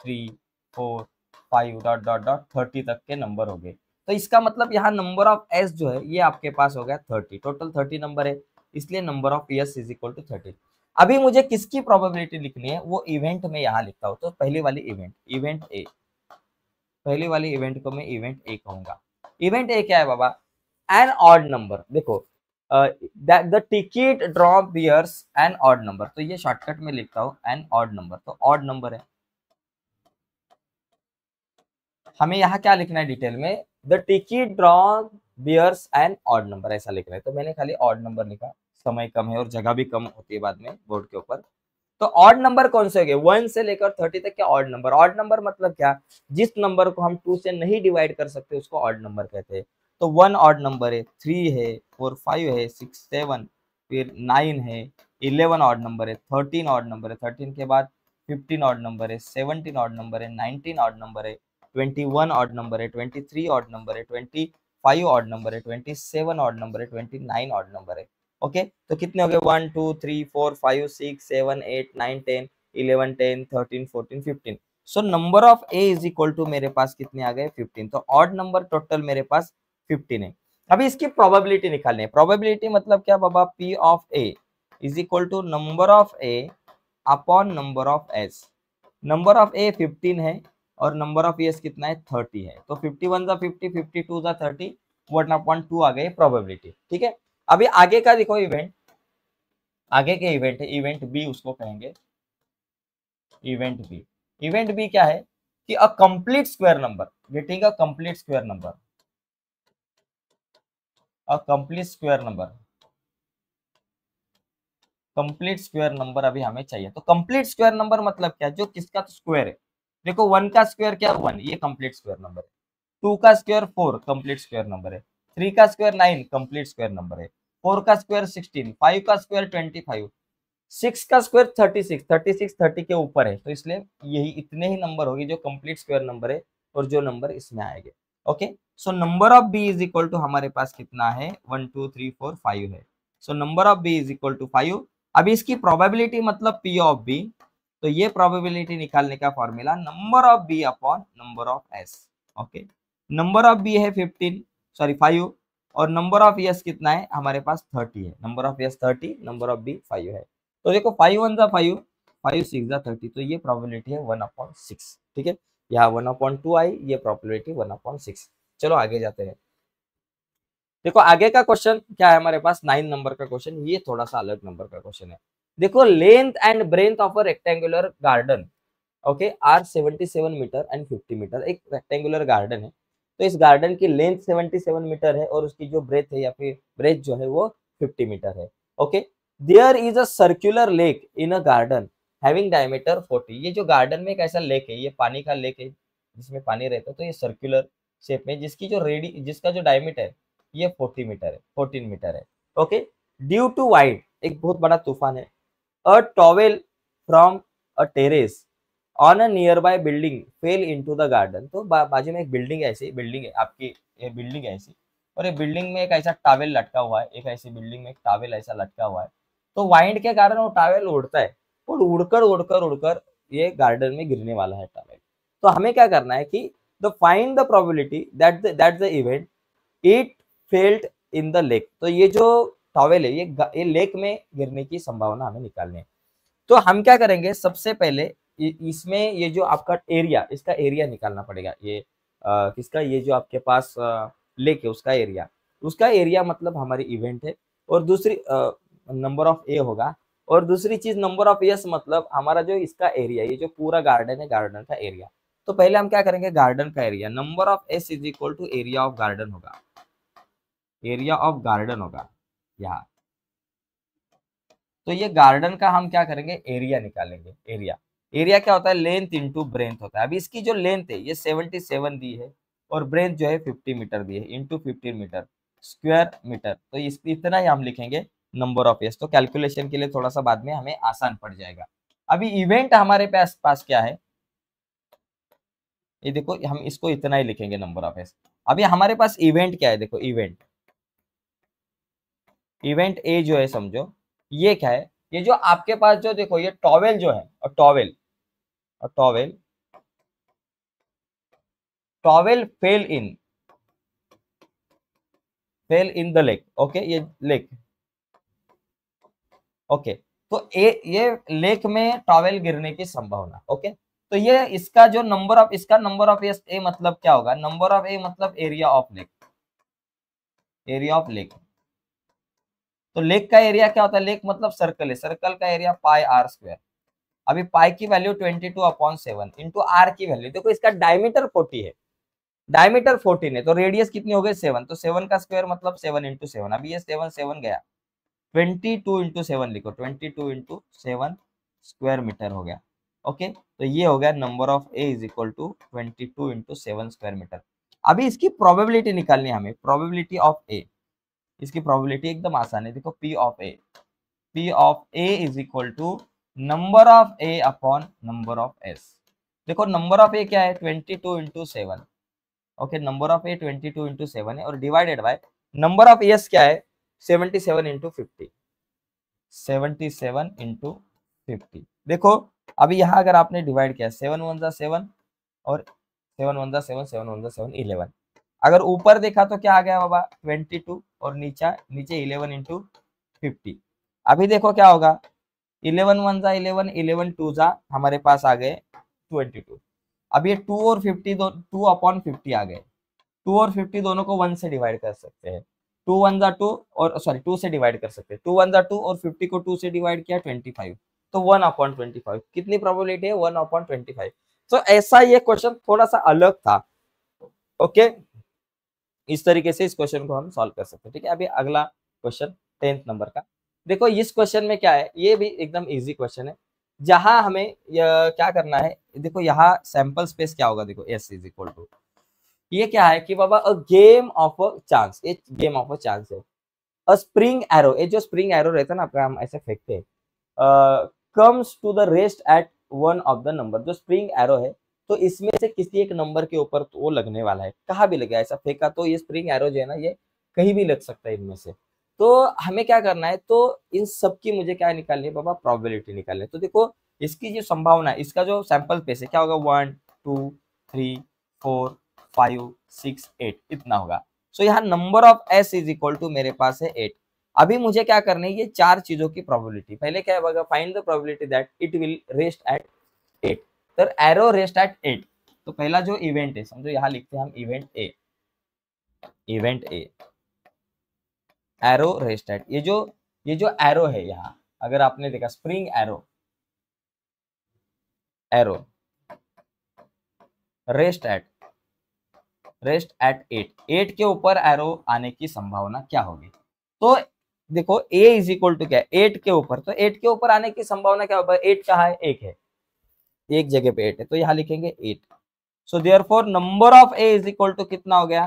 3 4 5 डॉट डॉट डॉट 30 तक के नंबर हो गए। तो इसका मतलब यहाँ नंबर ऑफ एस जो है ये आपके पास हो गया 30, टोटल 30 नंबर है, इसलिए number of S is equal to 30। अभी मुझे किसकी प्रोबेबिलिटी लिखनी है, वो इवेंट में यहाँ लिखता हूँ। तो पहली वाली इवेंट, इवेंट ए, पहली वाली इवेंट को मैं इवेंट ए कहूंगा। इवेंट ए क्या है बाबा, एन ऑड नंबर। देखो the ticket draw bears an odd number, तो ये शॉर्टकट में लिखता हूँ एन ऑड नंबर, तो ऑड नंबर है। हमें यहाँ क्या लिखना है डिटेल में, the ticket draw bears an odd number ऐसा लिखना है। तो मैंने खाली ऑड नंबर लिखा, समय कम है और जगह भी कम होती है बाद में बोर्ड के ऊपर। तो ऑड नंबर कौन से हो गए, 1 से लेकर 30 तक के ऑड नंबर। ऑड नंबर मतलब क्या, जिस नंबर को हम 2 से नहीं डिवाइड कर सकते उसको ऑड नंबर कहते हैं। तो 1 ऑड नंबर है, 3 है, 4 5 है, 6 7, फिर 9 है, 11 ऑड नंबर है, 13 ऑड नंबर है, 13 के बाद 15 ऑड नंबर है, 17 ऑड नंबर है, 19 ऑड नंबर है, 21 ऑड नंबर है, 23 ऑड नंबर है, 25 ऑड नंबर है, 27 ऑड नंबर है, 29 ऑड नंबर है। ओके, तो कितने हो गए, 1 2 3 4 5 6 7 8 9 10 11 10 13 14 15। So number of A is equal to मेरे पास कितने आ गए, 15। तो ऑड नंबर टोटल मेरे पास 15 है। अभी इसकी प्रोबेबिलिटी निकालनी है। प्रोबेबिलिटी मतलब क्या बाबा, P of A is equal to number of A upon number of S. Number of A 15 है और नंबर ऑफ एस कितना है, 30 है। तो 51 जा 50, 52 जा 30, 1/2 आ गए प्रोबेबिलिटी। ठीक है, अभी आगे का देखो इवेंट, आगे के इवेंट है, इवेंट बी उसको कहेंगे, इवेंट बी। इवेंट बी क्या है कि a complete square number, getting a complete square number, a complete square number, complete square number अभी हमें चाहिए। तो कंप्लीट स्क्वायर नंबर मतलब क्या, जो किसका तो स्क्वायर है। देखो 1 का स्क्वायर क्या, 1, ये कंप्लीट स्क्वायर नंबर है। 2 का स्क्वायर 4, कंप्लीट स्क्वायर नंबर है। 3 का स्क्वायर 9, कंप्लीट स्क्वायर नंबर है। 4 का स्क्वायर 16, 5 का स्क्वायर 25, 6 का स्क्वायर 36, 36 30 के ऊपर है, तो इसलिए यही इतने ही नंबर होगी जो कंप्लीट स्क्वायर नंबर है और जो नंबर इसमें आएंगे। Okay, so number of B is equal to हमारे पास कितना है 1 2 3 4 5 है। So number of B is equal to 5। अभी इसकी प्रोबेबिलिटी मतलब पी ऑफ बी, तो ये प्रोबेबिलिटी निकालने का formula number of B upon number of S. Okay, number of B है 15 सॉरी 5 और नंबर ऑफ एस कितना है हमारे पास 30 है। Number of S 30, number of B 5 है। तो देखो 5 1 जा 5, 5 6 जा 30, तो ये प्रोबेबिलिटी है 1/6। ठीक है, यहाँ 1/2 आई, ये प्रोबेबिलिटी 1/6। चलो आगे जाते हैं। देखो आगे का क्वेश्चन क्या है हमारे पास 9 नंबर का क्वेश्चन, ये थोड़ा सा अलग नंबर का क्वेश्चन है। देखो length and breadth of a rectangular garden okay are 77 metre and 50 metre. एक रेक्टेंगुलर गार्डन है, तो इस गार्डन की लेंथ 77 मीटर है और उसकी जो ब्रेथ है या फिर ब्रेथ जो है वो 50 मीटर है। Okay, there is a circular lake in a garden having diameter 40। ये जो गार्डन में एक ऐसा लेक है, ये पानी का लेक है जिसमें पानी रहता है, तो ये सर्कुलर शेप में जिसकी जो जिसका जो डायमीटर है ये 40 मीटर है, 14 मीटर है। ओके, ड्यू टू वाइड, एक बहुत बड़ा तूफान है, a towel from a terrace on a nearby building fell into the garden. तो बाजू में एक बिल्डिंग है, ऐसी बिल्डिंग है आपकी, ये बिल्डिंग है ऐसी, और ये बिल्डिंग में एक ऐसा टावेल लटका हुआ है, एक ऐसी बिल्डिंग में एक टावेल ऐसा लटका हुआ है। तो वाइंड के कारण वो टावेल उड़ता है और उड़कर उड़कर उड़कर ये गार्डन में गिरने वाला है टावेल। तो हमें क्या करना है कि the find the probability that the event it felt in the lake. तो ये जो टॉवेल है ये लेक में गिरने की संभावना हमें निकालनी है। तो हम क्या करेंगे, सबसे पहले इसमें ये जो आपका एरिया, इसका एरिया निकालना पड़ेगा। ये किसका, ये जो आपके पास लेक है उसका एरिया मतलब हमारी इवेंट है, और दूसरी नंबर ऑफ ए होगा, और दूसरी चीज नंबर ऑफ एस मतलब हमारा जो इसका एरिया, ये जो पूरा गार्डन है गार्डन का एरिया। तो पहले हम क्या करेंगे, गार्डन का area number of S is equal to area of garden होगा, एरिया ऑफ गार्डन होगा यहाँ। तो ये गार्डन का हम क्या करेंगे, एरिया निकालेंगे। एरिया क्या होता है, लेंथ इंटू ब्रेथ होता है। अभी इसकी जो लेंथ है ये 77 दी है और ब्रेथ जो है 50 मीटर दी है, इंटू 15 मीटर स्क्वायर मीटर। तो इस इतना ही हम लिखेंगे नंबर ऑफ एस। तो कैलकुलेशन के लिए थोड़ा सा बाद में हमें आसान पड़ जाएगा। अभी इवेंट हमारे पास क्या है, ये देखो हम इसको इतना ही लिखेंगे नंबर ऑफ एस। अभी हमारे पास इवेंट क्या है, देखो इवेंट ए जो है समझो, ये क्या है, ये जो आपके पास जो देखो ये टॉवेल जो है, और towel fail in the lake. Okay, ये लेक, ओके, तो ये लेक में टॉवेल गिरने की संभावना। ओके, तो ये इसका जो नंबर ऑफ ए मतलब क्या होगा, नंबर ऑफ ए मतलब एरिया ऑफ लेक। तो लेक का एरिया क्या होता है, लेक मतलब सर्कल है, सर्कल का एरिया पाई आर स्क्वायर। अभी पाई की वैल्यू 22/7 इंटू आर की वैल्यू, देखो इसका डायमीटर 40 है, डायमीटर 14 है, तो रेडियस कितनी हो गई 7, तो 7 का स्क्वायर मतलब 7 into 7। अभी ये 7 गया, 22/7 लिखो, 22/7 स्क्वायर मीटर हो गया। ओके, तो ये हो गया number of A is equal to 22/7 square metre. अभी इसकी प्रोबेबिलिटी निकालनी है हमें, प्रोबेबिलिटी ऑफ ए। इसकी प्रोबेबिलिटी एकदम आसान है, देखो P of A is equal to number of A upon number of S. देखो नंबर ऑफ ए क्या है 22/7। ओके, नंबर ऑफ ए 22/7 है, और divided by number of S क्या है 77/50। 77/50। देखो अभी यहाँ अगर आपने डिवाइड किया 7 1 जा 7 और 7 1 जा 7 7 1 जा 7 11। अगर ऊपर देखा तो क्या आ गया बाबा 22 और नीचे 11/50। अभी देखो क्या होगा 11 1 जा 11, 11 2 जा हमारे पास आ गए 22। अब ये 2 और 50 2/50 आ गए। 2 और 50 दोनों को 1 से डिवाइड कर सकते हैं, 2 1 जा 2 और सॉरी 2 से डिवाइड कर सकते हैं, 2 1 जा 2 और 50 को 2 से डिवाइड किया 25। तो 1/25 कितनी प्रोबेबिलिटी है 1/25। तो ऐसा ये क्वेश्चन थोड़ा सा अलग था। ओके, इस तरीके से इस क्वेश्चन को हम सॉल्व कर सकते हैं। ठीक है, अभी अगला क्वेश्चन 10th नंबर का। देखो इस क्वेश्चन में क्या है, ये भी एकदम इजी क्वेश्चन है, जहां हमें क्या करना है, देखो यहाँ सैंपल स्पेस क्या होगा, देखो एस इज इक्वल टू, ये क्या है कि बाबा a game of a chance, है। अ स्प्रिंग एरो, ये जो स्प्रिंग एरो रहता है ना आपका, हम ऐसे फेंकते हैं, comes to the rest at one of the number, जो स्प्रिंग एरो है तो इसमें से किसी एक नंबर के ऊपर तो वो लगने वाला है, कहाँ भी लगे, ऐसा फेंका तो ये स्प्रिंग एरो जो है ना ये कहीं भी लग सकता है इनमें से। तो हमें क्या करना है, तो इन सब की मुझे क्या निकालनी है बाबा, प्रोबेबिलिटी निकालनी है। तो देखो इसकी जो संभावना है, इसका जो सैंपल स्पेस है क्या होगा, 1 2 3 4 5 6 8 इतना होगा। सो यहाँ number of S is equal to मेरे पास है 8। अभी मुझे क्या करना है, ये चार चीजों की प्रोबेबिलिटी, पहले क्या होगा, find the probability that it will rest at 8। तो एरो रेस्ट एट 8, तो पहला जो इवेंट है, समझो यहाँ लिखते हैं हम event A, event A arrow rest eight, ये जो एरो है यहाँ, अगर आपने देखा spring arrow, arrow rest eight 8 के ऊपर एरो आने की संभावना क्या होगी। तो देखो a इज इक्वल टू क्या है, 8 के ऊपर, तो 8 के ऊपर आने की संभावना क्या होगा, 8 कहाँ है, एक है, एक जगह पे 8 है, तो यहाँ लिखेंगे 8। So therefore number of A is equal to कितना हो गया,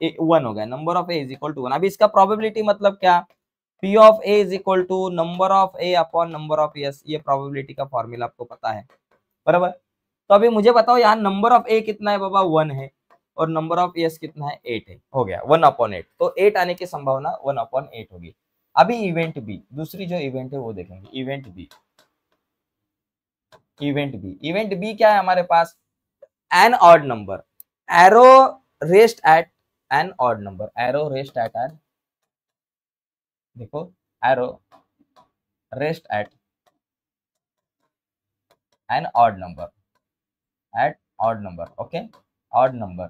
1 हो गया, number of A is equal to 1। अभी इसका प्रोबेबिलिटी मतलब क्या, P of A is equal to number of A upon number of S, ये प्रोबेबिलिटी का फॉर्मूला आपको पता है, बराबर। तो अभी मुझे बताओ यहाँ नंबर ऑफ ए कितना है बाबा, 1 है, और नंबर ऑफ एस कितना है, 8 है, हो गया 1/8। तो 8 आने की संभावना 1/8 होगी। अभी इवेंट बी, दूसरी जो इवेंट है वो देखेंगे, इवेंट बी, इवेंट बी क्या है हमारे पास, an odd number, arrow rest at an odd number, arrow rest at an, देखो arrow rest at an odd number, at odd number, okay, odd number,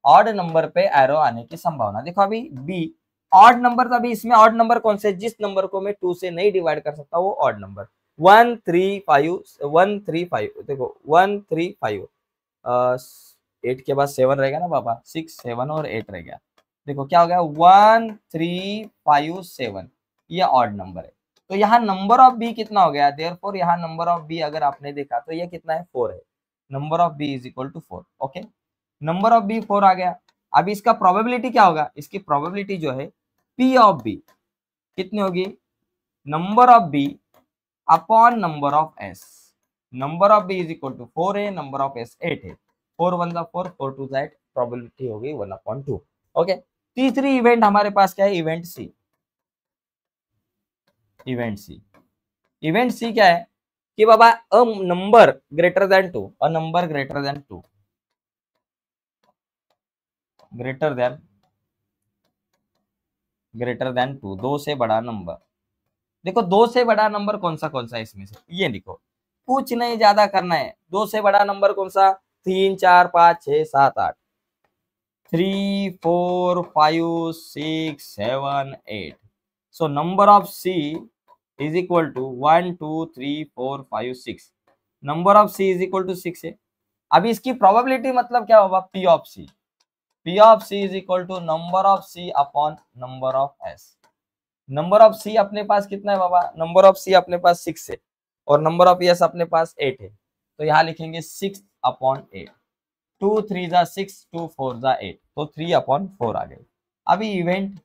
odd number पे arrow आने की संभावना। देखो अभी बी ऑड नंबर, तो अभी इसमें ऑड नंबर कौन से, जिस नंबर को मैं 2 से नहीं डिवाइड कर सकता वो ऑड नंबर, 1 3 5 1 3 5, देखो 1 3 5, 8 के बाद 7 रहेगा ना बाबा, 6 7 और 8 रह गया, देखो क्या हो गया, 1 3 5 7, ये ऑड नंबर है। तो यहाँ नंबर ऑफ बी कितना हो गया, देयरफॉर यहाँ नंबर ऑफ बी अगर आपने देखा तो ये कितना है, 4 है, number of B is equal to 4, okay, number of B 4 आ गया। अभी इसका प्रोबेबिलिटी क्या होगा, इसकी प्रोबेबिलिटी जो है पी ऑफ बी कितनी होगी, number of B upon number of S, number of B is equal to 4 है, नंबर ऑफ एस 8 है, 4 1 4 4 2 8, प्रोबेबिलिटी हो गई 1/2, ओके। तीसरी इवेंट हमारे पास क्या है, event C, event C, event C क्या है कि बाबा a number greater than 2, a number greater than 2, greater than 2, 2 से बड़ा नंबर। देखो 2 से बड़ा नंबर कौन सा है इसमें से, ये लिखो, कुछ नहीं ज्यादा करना है, 2 से बड़ा नंबर कौन सा, 3 4 5 6 7 8, 3 4 5 6 7 8। So number of C is equal to 1 2 3 4 5 6, number of C is equal to 6 है। अभी इसकी प्रोबेबिलिटी मतलब क्या होगा, P of C, P of C is equal to number of C upon number of S। Number of C अपने पास कितना है बाबा, number of C अपने पास 6 है, और नंबर ऑफ S अपने पास 8 है, तो यहाँ लिखेंगे 6/8, 2 3 जा 6 2 4 जा 8, तो 3/4 आ गए। अभी event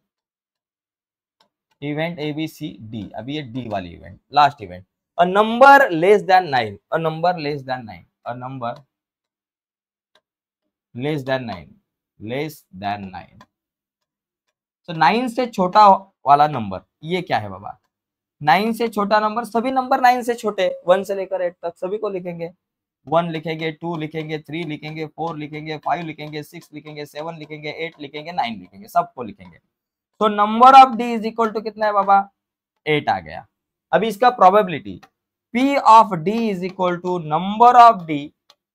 A B C D, अभी ये D वाली event, last event, a number less than 9, a number less than 9, a number less than 9, less than 9, तो 9 से छोटा वाला नंबर ये क्या है बाबा, 9 से छोटा नंबर, सभी नंबर 9 से छोटे, 1 से लेकर 8 तक सभी को लिखेंगे, 1 लिखेंगे, 2 लिखेंगे, 3 लिखेंगे, 4 लिखेंगे, 5 लिखेंगे, 6 लिखेंगे, 7 लिखेंगे, 8 लिखेंगे, 9 लिखेंगे, सबको लिखेंगे। तो number of D is equal to कितना है बाबा, 8 आ गया। अभी इसका probability P of D is equal to number of D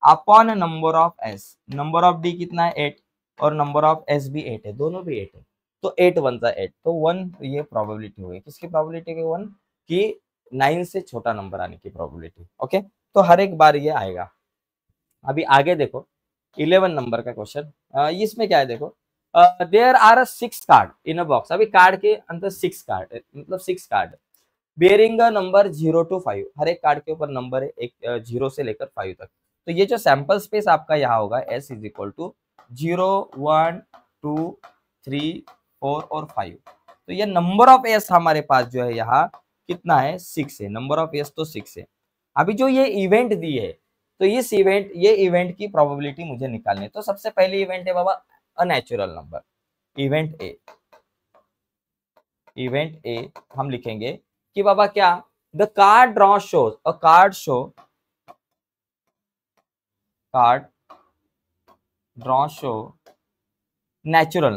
upon number of S, number of D कितना है 8, और नंबर ऑफ S भी 8 है, दोनों भी 8 है, तो 8 1 जा 8, तो 1, ये प्रोबेबिलिटी हुई किसकी, प्रोबेबिलिटी की 1 की 9 से छोटा नंबर आने की प्रोबेबिलिटी, ओके। तो हर एक बार ये आएगा। अभी आगे देखो 11 नंबर का क्वेश्चन, इसमें क्या है देखो, there are 6 card in a box, अभी कार्ड के अंदर 6 कार्ड, मतलब 6 कार्ड बेरिंग नंबर 0 to 5, हर एक कार्ड के ऊपर नंबर है, एक 0 से लेकर 5 तक। तो ये जो सैंपल स्पेस आपका यहाँ होगा S इज इक्वल टू 0 1 2 3 4 और 5, तो ये नंबर ऑफ S हमारे पास जो है यहाँ कितना है 6 है, नंबर ऑफ एस तो 6 है। अभी जो ये इवेंट दी है तो इस ये इवेंट की प्रोबेबिलिटी मुझे निकालनी है। तो सबसे पहली इवेंट है बाबा अनैचुरल नंबर, इवेंट ए हम लिखेंगे कि बाबा क्या, the card draw shows a card show natural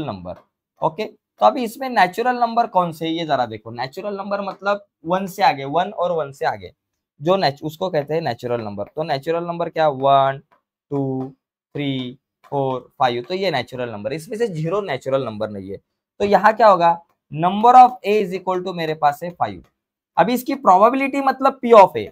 number. Okay, तो अभी इसमें नेचुरल नंबर कौन से है ये जरा देखो। नेचुरल नंबर मतलब 1 से आगे, 1 और 1 से आगे जो उसको कहते हैं नेचुरल नंबर। तो नेचुरल नंबर क्या, 1 2 3 4 5, तो ये नेचुरल नंबर। इसमें से 0 नेचुरल नंबर नहीं है। तो यहाँ क्या होगा, number of A is equal to मेरे पास है 5। अभी इसकी प्रोबेबिलिटी मतलब पी ऑफ ए,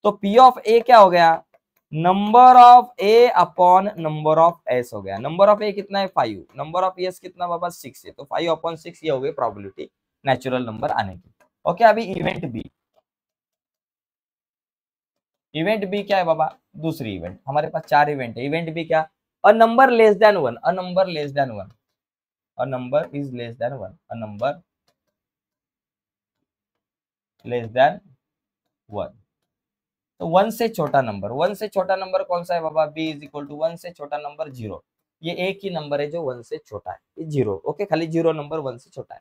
तो पी ऑफ ए क्या हो गया, number of A upon number of S हो गया। नंबर ऑफ ए कितना है 5, नंबर ऑफ एस कितना बाबा 6 है, तो 5 अपॉन 6 ये हो गई प्रोबेबिलिटी नेचुरल नंबर आने की। ओके, अभी इवेंट बी क्या है बाबा, दूसरी इवेंट। हमारे पास 4 इवेंट है। इवेंट बी क्या, a number less than 1, a number is less than 1, a number less than 1। तो 1 से छोटा नंबर, 1 से छोटा नंबर कौन सा है बाबा, b इज इक्वल टू 1 से छोटा नंबर 0। ये एक ही नंबर है जो 1 से छोटा है, ये 0। ओके, खाली 0 नंबर 1 से छोटा है।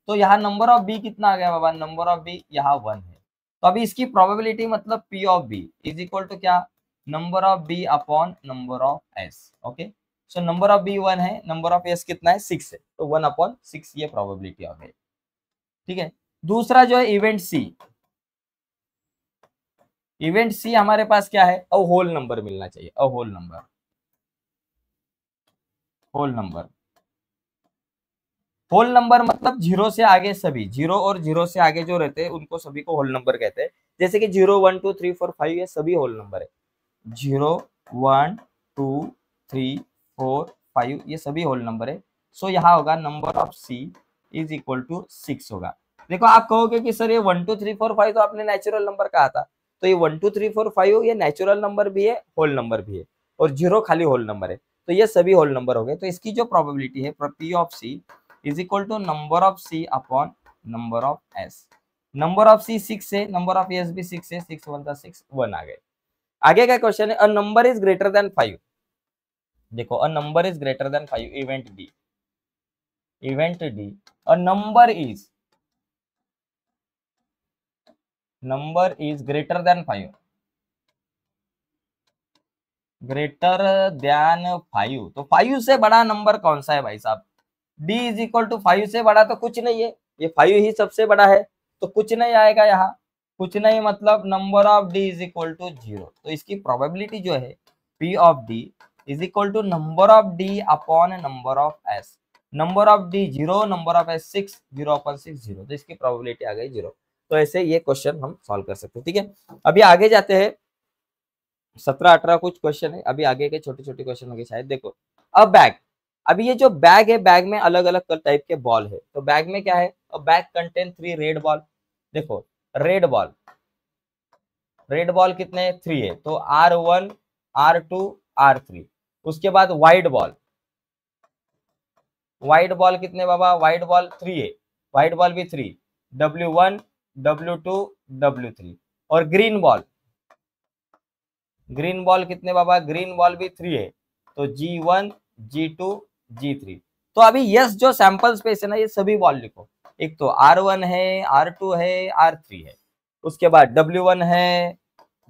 तो यहाँ नंबर ऑफ b कितना आ गया बाबा, नंबर ऑफ b यहाँ 1 है। तो अभी इसकी प्रोबेबिलिटी मतलब p of b is equal to क्या, number of b upon number of s। Okay, so number of b 1 है, नंबर ऑफ s कितना है 6 है, तो 1 अपॉन 6 ये प्रोबेबिलिटी आ गई। ठीक है, दूसरा जो है इवेंट सी हमारे पास क्या है, अ होल नंबर मिलना चाहिए, अ होल नंबर मतलब 0 से आगे सभी, 0 और 0 से आगे जो रहते हैं उनको सभी को होल नंबर कहते हैं। जैसे कि 0 1 2 3 4 5 ये सभी होल नंबर है, 0 1 2 3 4 5 ये सभी होल नंबर है। सो यहाँ होगा number of C is equal to 6 होगा। देखो आप कहोगे कि सर ये 1 2 3 4 5 तो आपने नेचुरल नंबर कहा था, तो ये 1 2 3 4 5 ये नेचुरल नंबर भी है, होल नंबर भी है, और 0 खाली होल नंबर है, तो ये सभी होल नंबर हो गए। तो इसकी जो प्रोबेबिलिटी है P of C is equal to number of C upon number of S. Number of C 6 है, नंबर ऑफ एस भी 6 है, 6 1 था 6 1 आ गए। आगे का क्वेश्चन है, a number is greater than 5। देखो, a number is greater than 5, event D, a number is greater than 5, तो 5 से बड़ा नंबर कौन सा है भाई साहब, d इज इक्वल टू 5 से बड़ा तो कुछ नहीं है, ये 5 ही सबसे बड़ा है, तो कुछ नहीं आएगा यहाँ, कुछ नहीं मतलब number of d is equal to 0। तो इसकी प्रोबेबिलिटी जो है p of d is equal to number of d upon number of s। Number of d 0, number of s 6, 0 upon 6 0, तो इसकी प्रोबेबिलिटी आ गई 0। तो ऐसे ये क्वेश्चन हम सॉल्व कर सकते हैं। ठीक है, अभी आगे जाते हैं, 17 18 कुछ क्वेश्चन है, अभी आगे के छोटे छोटे क्वेश्चन होंगे शायद। देखो, अब बैग, अभी ये जो बैग है, बैग में अलग अलग टाइप के बॉल है। तो बैग में क्या है, बैग कंटेन 3 रेड बॉल। देखो, रेड बॉल कितने 3 है, तो R1 R2 R3। उसके बाद व्हाइट बॉल कितने बाबा, व्हाइट बॉल 3 है, व्हाइट बॉल भी 3, W1 W2 W3। और ग्रीन बॉल कितने बाबा, ग्रीन बॉल भी 3 है, तो G1 G2 G3। तो अभी यस जो सैंपल स्पेस है ना, ये सभी बॉल लिखो। एक तो R1 है, R2 है, R3 है, उसके बाद W1 है,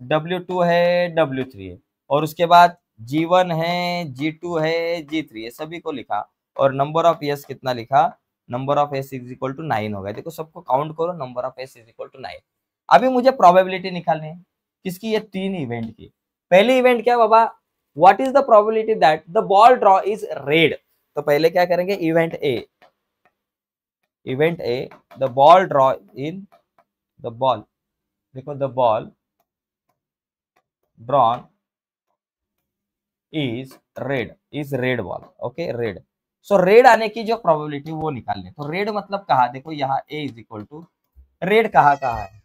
W2 है, W3 है, और उसके बाद G1 है, G2 है, G3 है, सभी को लिखा। और नंबर ऑफ यस कितना लिखा, number of S is equal to 9 होगा। देखो सबको काउंट करो, number of S is equal to 9। अभी मुझे प्रोबेबिलिटी निकालनी है किसकी, ये 3 इवेंट की। पहली इवेंट क्या बाबा, what is the probability that the ball draw is red. तो पहले क्या करेंगे, event A the ball draw in the ball, देखो the ball drawn is red ball. Okay, red. So red आने की जो प्रोबेबिलिटी वो निकाल ले। तो रेड मतलब कहा, देखो यहाँ ए इज इक्वल टू रेड कहा है,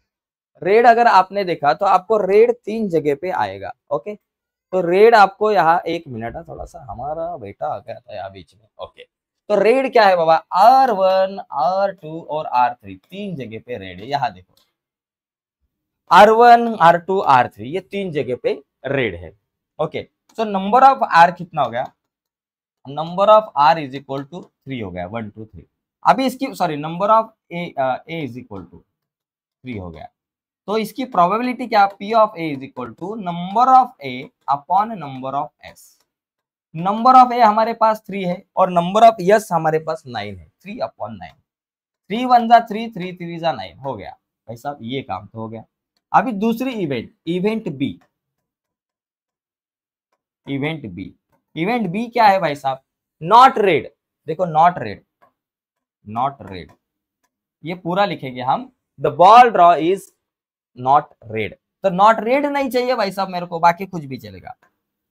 रेड अगर आपने देखा तो आपको रेड 3 जगह पे आएगा। ओके, तो रेड आपको यहाँ, 1 मिनट है, थोड़ा सा हमारा बेटा आ गया था यहाँ बीच में। ओके, तो रेड क्या है बाबा, R1, R2 और R3 तीन जगह पे रेड है। यहाँ देखो R1, R2, R3 ये तीन जगह पे रेड है। ओके, तो नंबर ऑफ R कितना हो गया, number of R is equal to 3 हो गया, 1 2 3। अभी इसकी sorry number of A is equal to 3 हो गया, तो इसकी प्रोबेबिलिटी क्या, P of A is equal to number of A upon number of S। Number of A हमारे पास 3 है और नंबर ऑफ S हमारे पास 9 है, 3 अपॉन 9। 3 1 जा 3, 3 3 जा 9 हो गया भाई साहब, ये काम तो हो गया। अभी दूसरी event, event B, event B, event B क्या है भाई साहब, नॉट रेड। देखो नॉट रेड, नॉट रेड ये पूरा लिखेंगे हम, the ball draw is not red. तो नॉट रेड नहीं चाहिए भाई साहब मेरे को, बाकी कुछ भी चलेगा।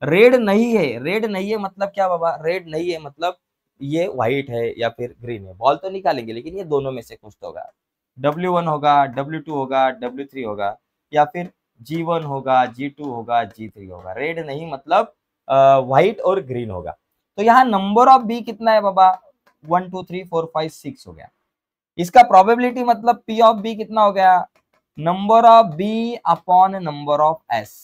रेड नहीं है, रेड नहीं है मतलब क्या बाबा, रेड नहीं है मतलब ये व्हाइट है या फिर ग्रीन है, बॉल तो निकालेंगे लेकिन ये दोनों में से कुछ तो होगा। W1 होगा, W2 होगा, W3 होगा, या फिर G1 होगा, G2 होगा, G3 होगा। रेड नहीं मतलब व्हाइट और ग्रीन होगा। तो यहाँ नंबर ऑफ बी कितना है बाबा, 1 2 3 4 5 6 हो गया। इसका प्रोबेबिलिटी मतलब P ऑफ बी कितना हो गया, number of B upon number of S.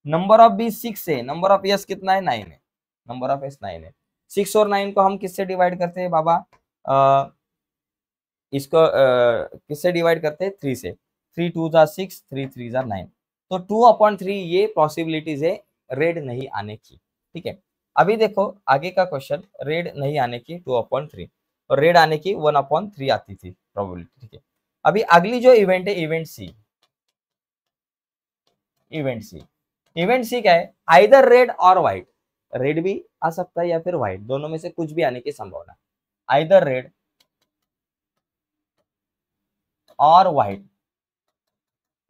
Number of B 6 है, नंबर ऑफ एस कितना है, 9 है, नंबर ऑफ एस 9 है। 6 और 9 को हम किससे डिवाइड करते हैं बाबा, इसको किससे डिवाइड करते हैं, 3 से। 3 2 जा 6, 3 3 जा 9, तो 2/3 ये पॉसिबिलिटीज है रेड नहीं आने की। ठीक है, अभी देखो आगे का क्वेश्चन, रेड नहीं आने की 2/3 और रेड आने की 1/3 आती थी प्रोबेबिलिटी। ठीक है, अभी अगली जो इवेंट है, event C, event C, event C क्या है, आइदर रेड और व्हाइट। रेड भी आ सकता है या फिर व्हाइट, दोनों में से कुछ भी आने की संभावना, आइदर रेड और व्हाइट,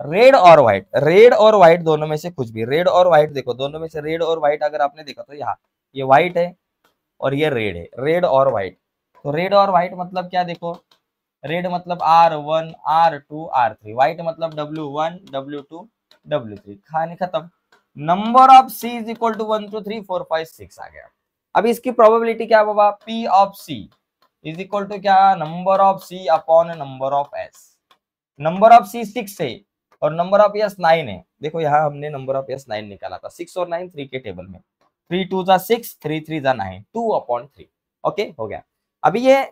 रेड और व्हाइट, रेड और व्हाइट दोनों में से कुछ भी, रेड और व्हाइट देखो दोनों में से रेड और व्हाइट अगर आपने देखा तो यहाँ ये व्हाइट है और ये रेड है, रेड और व्हाइट। तो रेड और व्हाइट मतलब क्या, देखो रेड मतलब R1 R2 R3, व्हाइट मतलब W1 W2 W3, कहानी खत्म। Number of C is equal to 1 2 3 4 5 6 आ गया। अब इसकी प्रोबेबिलिटी क्या बाबा, P of C is equal to क्या, number of C upon number of S. Number of C 6 है और नंबर ऑफ एस 9 है। देखो यहाँ हमने नंबर ऑफ एस 9 निकाला था, 6 और 9 3 के टेबल में, 3 2 जा 6, 3 3 जा 9, 2/3। ओके हो गया। अभी ये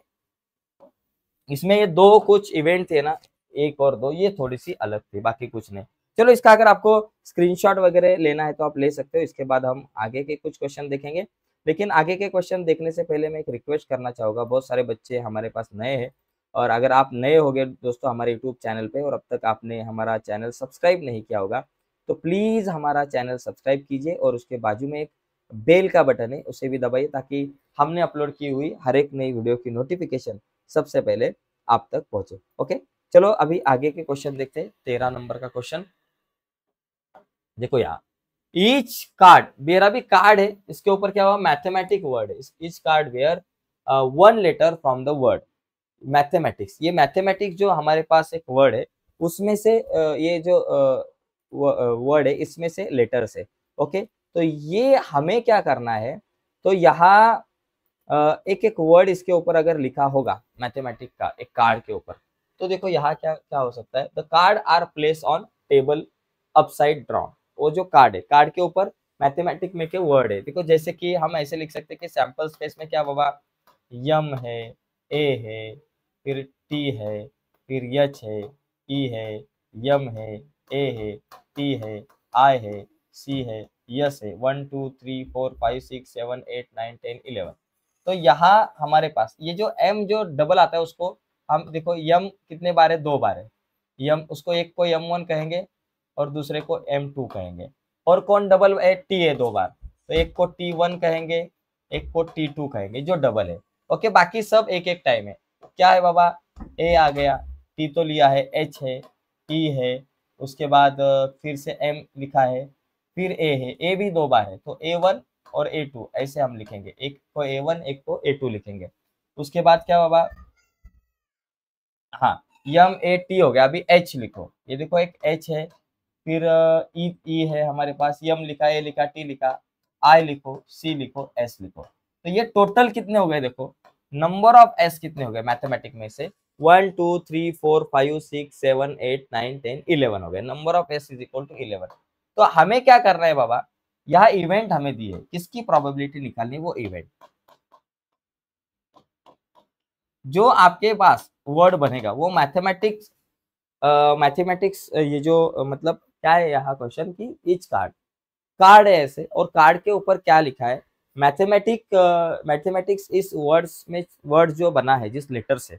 इसमें ये दो कुछ इवेंट थे ना, एक और दो, ये थोड़ी सी अलग थी, बाकी कुछ नहीं। चलो इसका अगर आपको स्क्रीनशॉट वगैरह लेना है तो आप ले सकते हो, इसके बाद हम आगे के कुछ क्वेश्चन देखेंगे। लेकिन आगे के क्वेश्चन देखने से पहले मैं एक रिक्वेस्ट करना चाहूंगा, बहुत सारे बच्चे हमारे पास नए हैं, और अगर आप नए हो गए दोस्तों हमारे यूट्यूब चैनल पे और अब तक आपने हमारा चैनल सब्सक्राइब नहीं किया होगा, तो प्लीज़ हमारा चैनल सब्सक्राइब कीजिए और उसके बाजू में एक बेल का बटन है उसे भी दबाइए, ताकि हमने अपलोड की हुई हर एक नई वीडियो की नोटिफिकेशन सबसे पहले आप तक पहुंचे। ओके, चलो अभी आगे के क्वेश्चन देखते हैं। 13 नंबर का क्वेश्चन देखो यहाँ, ईच कार्ड, मेरा भी कार्ड है, इसके ऊपर क्या हुआ, मैथमेटिक वर्ड है, each card where 1 letter from the word mathematics. ये मैथमेटिक्स जो हमारे पास एक वर्ड है उसमें से ये जो वर्ड है इसमें से लेटर्स है। ओके, तो ये हमें क्या करना है, तो यहाँ एक एक वर्ड इसके ऊपर अगर लिखा होगा मैथमेटिक का एक कार्ड के ऊपर, तो देखो यहाँ क्या क्या हो सकता है, the card are place on table upside down. वो जो कार्ड है, कार्ड के ऊपर मैथमेटिक में के वर्ड है, देखो जैसे कि हम ऐसे लिख सकते हैं कि सैंपल स्पेस में क्या बाबा, यम है, ए है, फिर टी है, फिर एच है, ई है, यम है, ए है, टी है, आई है, सी है, यस है, 1 2 3 4 5 6 7 8 9 10 11। तो यहाँ हमारे पास ये जो एम जो डबल आता है उसको हम देखो यम कितने बार है, 2 बार है यम, उसको एक को M1 कहेंगे और दूसरे को M2 कहेंगे। और कौन डबल है, टी है 2 बार, तो एक को T1 कहेंगे, एक को T2 कहेंगे जो डबल है। ओके, बाकी सब एक एक टाइम है। क्या है बाबा, ए आ गया, टी तो लिया है, एच है, ई है, उसके बाद फिर से एम लिखा है, फिर ए है, ए भी 2 बार है, तो A1 और A2 ऐसे हम लिखेंगे, एक को A1 एक को A2 लिखेंगे। उसके बाद क्या बाबा, हाँ यम ए टी हो गया। अभी एच लिखो, ये देखो एक एच है, फिर ई ई है हमारे पास, यम लिखा, ए लिखा, टी लिखा, आई लिखो, सी लिखो, एस लिखो। तो ये टोटल कितने हो गए देखो, नंबर ऑफ एस कितने हो गए मैथमेटिक में से 1 2 3 4 5 6 7 8 9 10 11 हो गए। Number of S is equal to 11। तो हमें क्या करना है बाबा, यह इवेंट हमें दी है, किसकी प्रोबेबिलिटी निकालनी है, वो इवेंट जो आपके पास वर्ड बनेगा वो मैथमेटिक्स ये जो मतलब क्या है यहाँ क्वेश्चन की ईच कार्ड है ऐसे, और कार्ड के ऊपर क्या लिखा है मैथमेटिक्स इस वर्ड्स में, वर्ड जो बना है जिस लेटर से,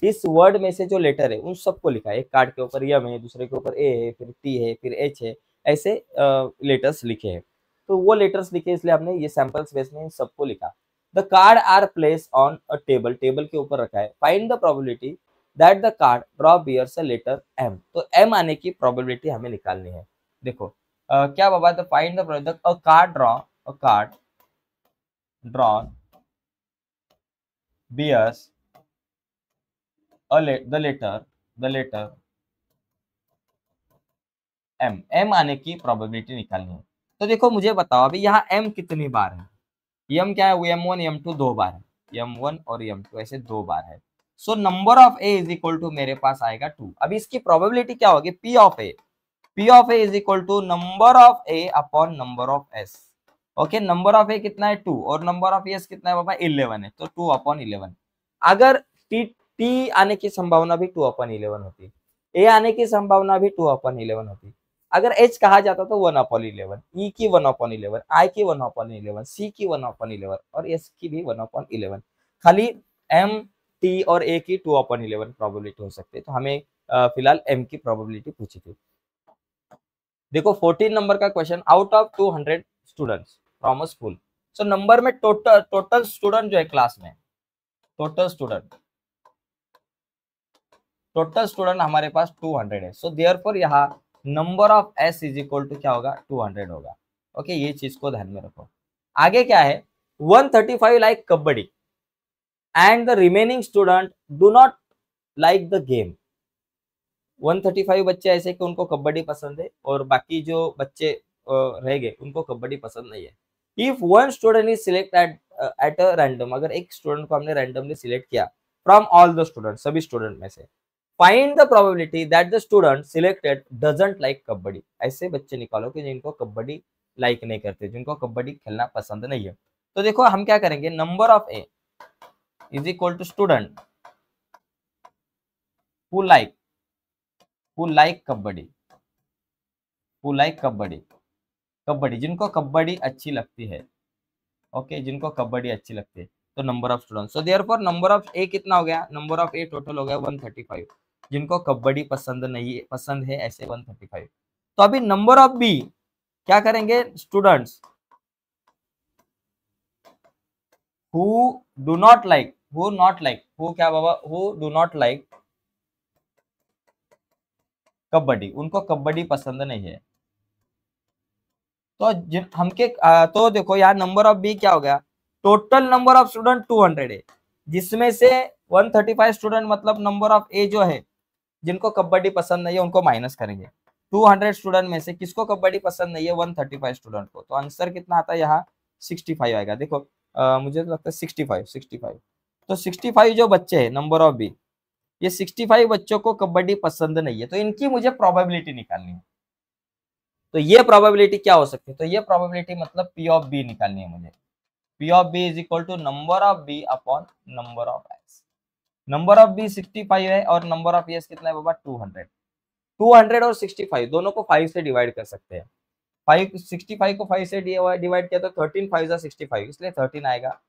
इस वर्ड में से जो लेटर है उन सबको लिखा है। एक कार्ड के ऊपर यम है, दूसरे के ऊपर ए है, फिर टी है, फिर एच है, ऐसे लेटर्स लिखे हैं। तो वो लेटर्स लिखे इसलिए हमने ये सैंपल्स बेस में सबको लिखा। The card are place on a table, table के ऊपर रखा है। Find the probability that the card draw bears a letter M. तो एम आने की प्रोबेबिलिटी हमें निकालनी है। देखो क्या बाबा, the find the product a card drawn bears the letter m। m आने की प्रोबेबिलिटी निकालनी है। तो देखो मुझे बताओ अभी यहाँ m कितनी बार है, m क्या है, m1 m2 दो बार है, m1 और m2 ऐसे दो बार है। So number of a is equal to मेरे पास आएगा 2। अभी इसकी प्रोबेबिलिटी क्या होगी, p of a is equal to number of a upon number of s। Okay, number of A कितना है 2 और नंबर ऑफ एस कितना है बाबा 11 है, तो 2 अपॉन 11। अगर टी आने की संभावना भी 2 अपॉन 11 होती, ए आने की संभावना भी 2 अपॉन 11 होती, अगर एच कहा जाता तो 1 अपॉन 11, ई की 1 अपॉन 11, आई की 1 अपॉन 11, सी की 1 अपॉन 11 और एस की भी 1 अपॉन 11। खाली एम टी और ए की 2 अपॉन 11 प्रोबेबिलिटी हो सकती है। तो हमें फिलहाल एम की प्रोबेबिलिटी पूछी थी। देखो 14 नंबर का question, out of 200 students from a school. So number में टोटल स्टूडेंट जो है क्लास में, टोटल स्टूडेंट हमारे पास 200 है। सो देयरफॉर यहाँ number of S is equal to क्या होगा, 200 होगा। ओके, ये चीज को ध्यान में रखो। आगे क्या है, 135 like kabaddi and the remaining student do not like the game. 135 बच्चे ऐसे कि उनको कबड्डी पसंद है और बाकी जो बच्चे रह गए उनको कबड्डी पसंद नहीं है। If one student is select eight a random, अगर एक स्टूडेंट को हमने रैंडमली सिलेक्ट किया फ्रॉम ऑल द स्टूडेंट, सभी स्टूडेंट में से, find the probability that the student selected doesn't like kabaddi. ऐसे बच्चे निकालो कि जिनको कबड्डी लाइक नहीं करते, जिनको कबड्डी खेलना पसंद नहीं है। तो देखो हम क्या करेंगे, number of A is equal to student who like kabaddi, kabaddi जिनको कबड्डी अच्छी लगती है। ओके, जिनको कबड्डी अच्छी लगती है। तो number of student, so therefore number of A कितना हो गया, नंबर ऑफ ए टोटल हो गया 135। जिनको कबड्डी पसंद है ऐसे 135। तो अभी नंबर ऑफ बी क्या करेंगे, students who do not like, who क्या बाबा, who do not like kabaddi, उनको कबड्डी पसंद नहीं है। तो तो देखो यार नंबर ऑफ बी क्या हो गया, टोटल नंबर ऑफ स्टूडेंट 200 है, जिसमें से 135 स्टूडेंट मतलब नंबर ऑफ ए जो है जिनको कबड्डी पसंद नहीं है उनको माइनस करेंगे। 200 स्टूडेंट में से किसको कबड्डी पसंद नहीं है, 135 स्टूडेंट को। तो आंसर कितना आता है यहाँ 65 आएगा। देखो मुझे तो लगता है 65। तो 65 जो बच्चे हैं नंबर ऑफ बी, ये 65 बच्चों को कबड्डी पसंद नहीं है, तो इनकी मुझे प्रोबेबिलिटी निकालनी है। तो ये प्रोबेबिलिटी क्या हो सकती है, तो ये प्रोबेबिलिटी मतलब पी ऑफ बी निकालनी है मुझे। P of B is equal to number of B upon number of S. Number of B 65 है और नंबर ऑफ एस कितना है बाबा 200। 200 और 65 दोनों को 5 से डिवाइड कर सकते हैं। 65 को 5 से डिवाइड किया तो 13 5 65, इसलिए 13 आएगा।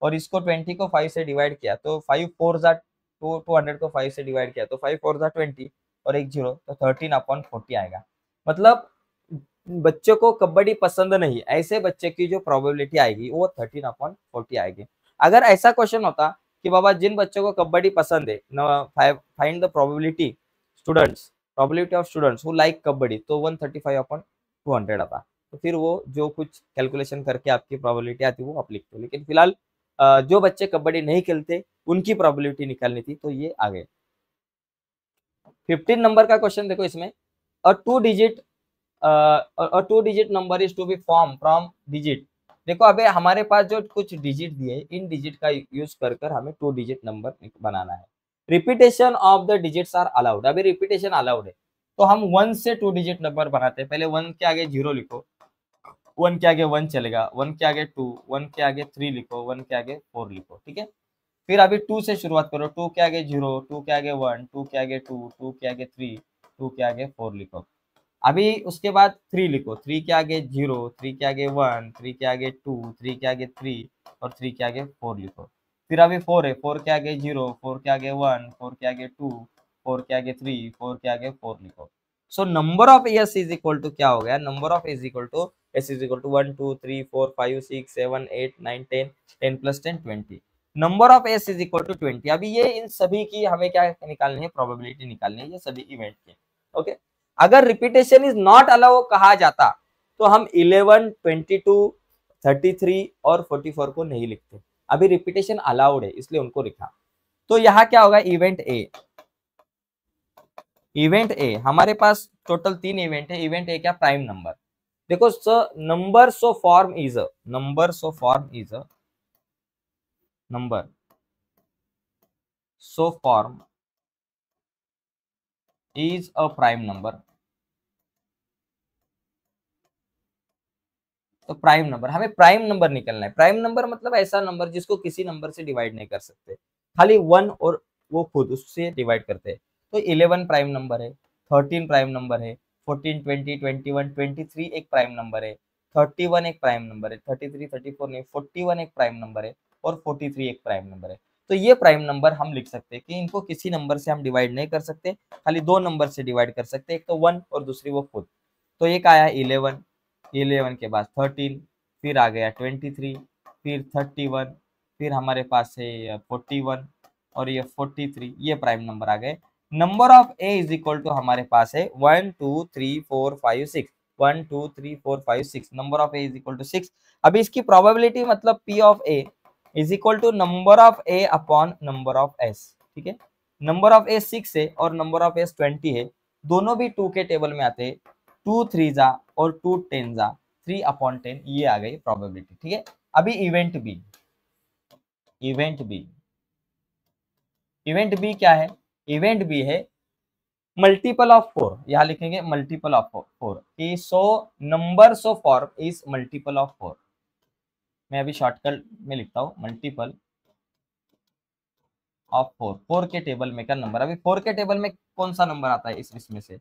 और इसको 20 को 5 से डिवाइड किया तो 5 4 200 को 5 से डिवाइड किया तो 5 4 20 और एक 0, तो 13 अपॉन 40 आएगा। मतलब बच्चों को कबड्डी पसंद नहीं, ऐसे बच्चे की जो प्रोबेबिलिटी आएगी वो 13 अपॉन 40 आएगी। अगर ऐसा क्वेश्चन होता कि बाबा जिन बच्चों को कबड्डी पसंद है, find the probability of students who like kabaddi, तो 135 अपॉन 200 आता। तो फिर वो जो कुछ कैलकुलेशन करके आपकी प्रोबेबिलिटी आती वो आप लिखते हो। लेकिन फिलहाल जो बच्चे कबड्डी नहीं खेलते उनकी प्रोबेबिलिटी निकालनी थी, तो ये आ गए। 15 नंबर का क्वेश्चन देखो, इसमें a two digit number is to be formed from digit देखो अबे हमारे पास जो कुछ डिजिट दिए हैं, इन डिजिट का यूज कर कर हमें 2 डिजिट नंबर बनाना है। Repetition of the digits are allowed, अभी रिपीटेशन अलाउड है तो हम 1 से 2 डिजिट नंबर बनाते हैं। पहले 1 के आगे 0 लिखो, 1 के आगे 1 चलेगा, 1 के आगे 2, 1 के आगे 3 लिखो, 1 के आगे 4 लिखो, ठीक है। फिर अभी 2 से शुरुआत करो, 2 के आगे 0, 2 के आगे 1, 2 के आगे 2, 2 के आगे 3, 2 के आगे 4 लिखो। अभी उसके बाद 3 लिखो, 3 के आगे 0, 3 के आगे 1, 3 के आगे 2, 3 के आगे 3 और 3 के आगे 4 लिखो। फिर अभी 4 है, 4 के आगे 0, 4 के आगे 1, 4 के आगे 2, 4 के आगे 3, 4 के आगे 4 लिखो। So number of S is equal to क्या हो गया, number of S equal to S is equal to 1 2 3 4 5 6 7 8 9 10, 10 plus 10 20। Number of S is equal to 20। अभी ये इन सभी की हमें क्या निकालनी है, प्रोबेबिलिटी निकालनी है, ये सभी इवेंट की। ओके, अगर रिपीटेशन इज नॉट अलाउ कहा जाता तो हम 11, 22, 33 और 44 को नहीं लिखते। अभी रिपीटेशन अलाउड है इसलिए उनको लिखा। तो यहाँ क्या होगा, इवेंट ए, इवेंट ए हमारे पास टोटल 3 इवेंट है। इवेंट ए क्या, प्राइम नंबर। देखो number so form is a, number so form is a, number so form is a prime number. तो प्राइम नंबर, हमें प्राइम नंबर निकलना है। Prime number मतलब ऐसा नंबर जिसको किसी नंबर से डिवाइड नहीं कर सकते, खाली 1 और वो खुद उससे डिवाइड करते हैं। तो 11 प्राइम नंबर है, 13 प्राइम नंबर है, 14, 20, 21, 23 एक प्राइम नंबर है, 31 एक प्राइम नंबर है, 33, 34 नहीं, 41 एक प्राइम नंबर है और 43 एक प्राइम नंबर है। तो ये प्राइम नंबर हम लिख सकते हैं कि इनको किसी नंबर से हम डिवाइड नहीं कर सकते, खाली 2 नंबर से डिवाइड कर सकते, एक तो 1 और दूसरी वो खुद। तो एक आया 11, 11 के बाद 13, फिर आ गया 23, फिर 31, फिर हमारे पास है 41 और ये 43, ये प्राइम नंबर आ गए। Number of A is equal to हमारे पास है 1 2 3 4 5 6, 1 2 3 4 5 6, number of A is equal to 6। अभी इसकी प्रोबेबिलिटी मतलब P of A is equal to number of A upon number of S, ठीक है। नंबर ऑफ ए 6 है और नंबर ऑफ एस 20 है, दोनों भी 2 के टेबल में आते हैं। 2 3 जा और 2 10 जा, 3 अपॉन 10, ये आ गई प्रोबेबिलिटी, ठीक है। अभी event B, event B, event B क्या है, इवेंट बी है मल्टीपल ऑफ 4, यहां लिखेंगे मल्टीपल ऑफ 4 की। So number so form is multiple of 4। मैं अभी शॉर्टकट में लिखता हूं, मल्टीपल ऑफ 4, 4 के टेबल में का नंबर। अभी 4 के टेबल में कौन सा नंबर आता है इसमें से,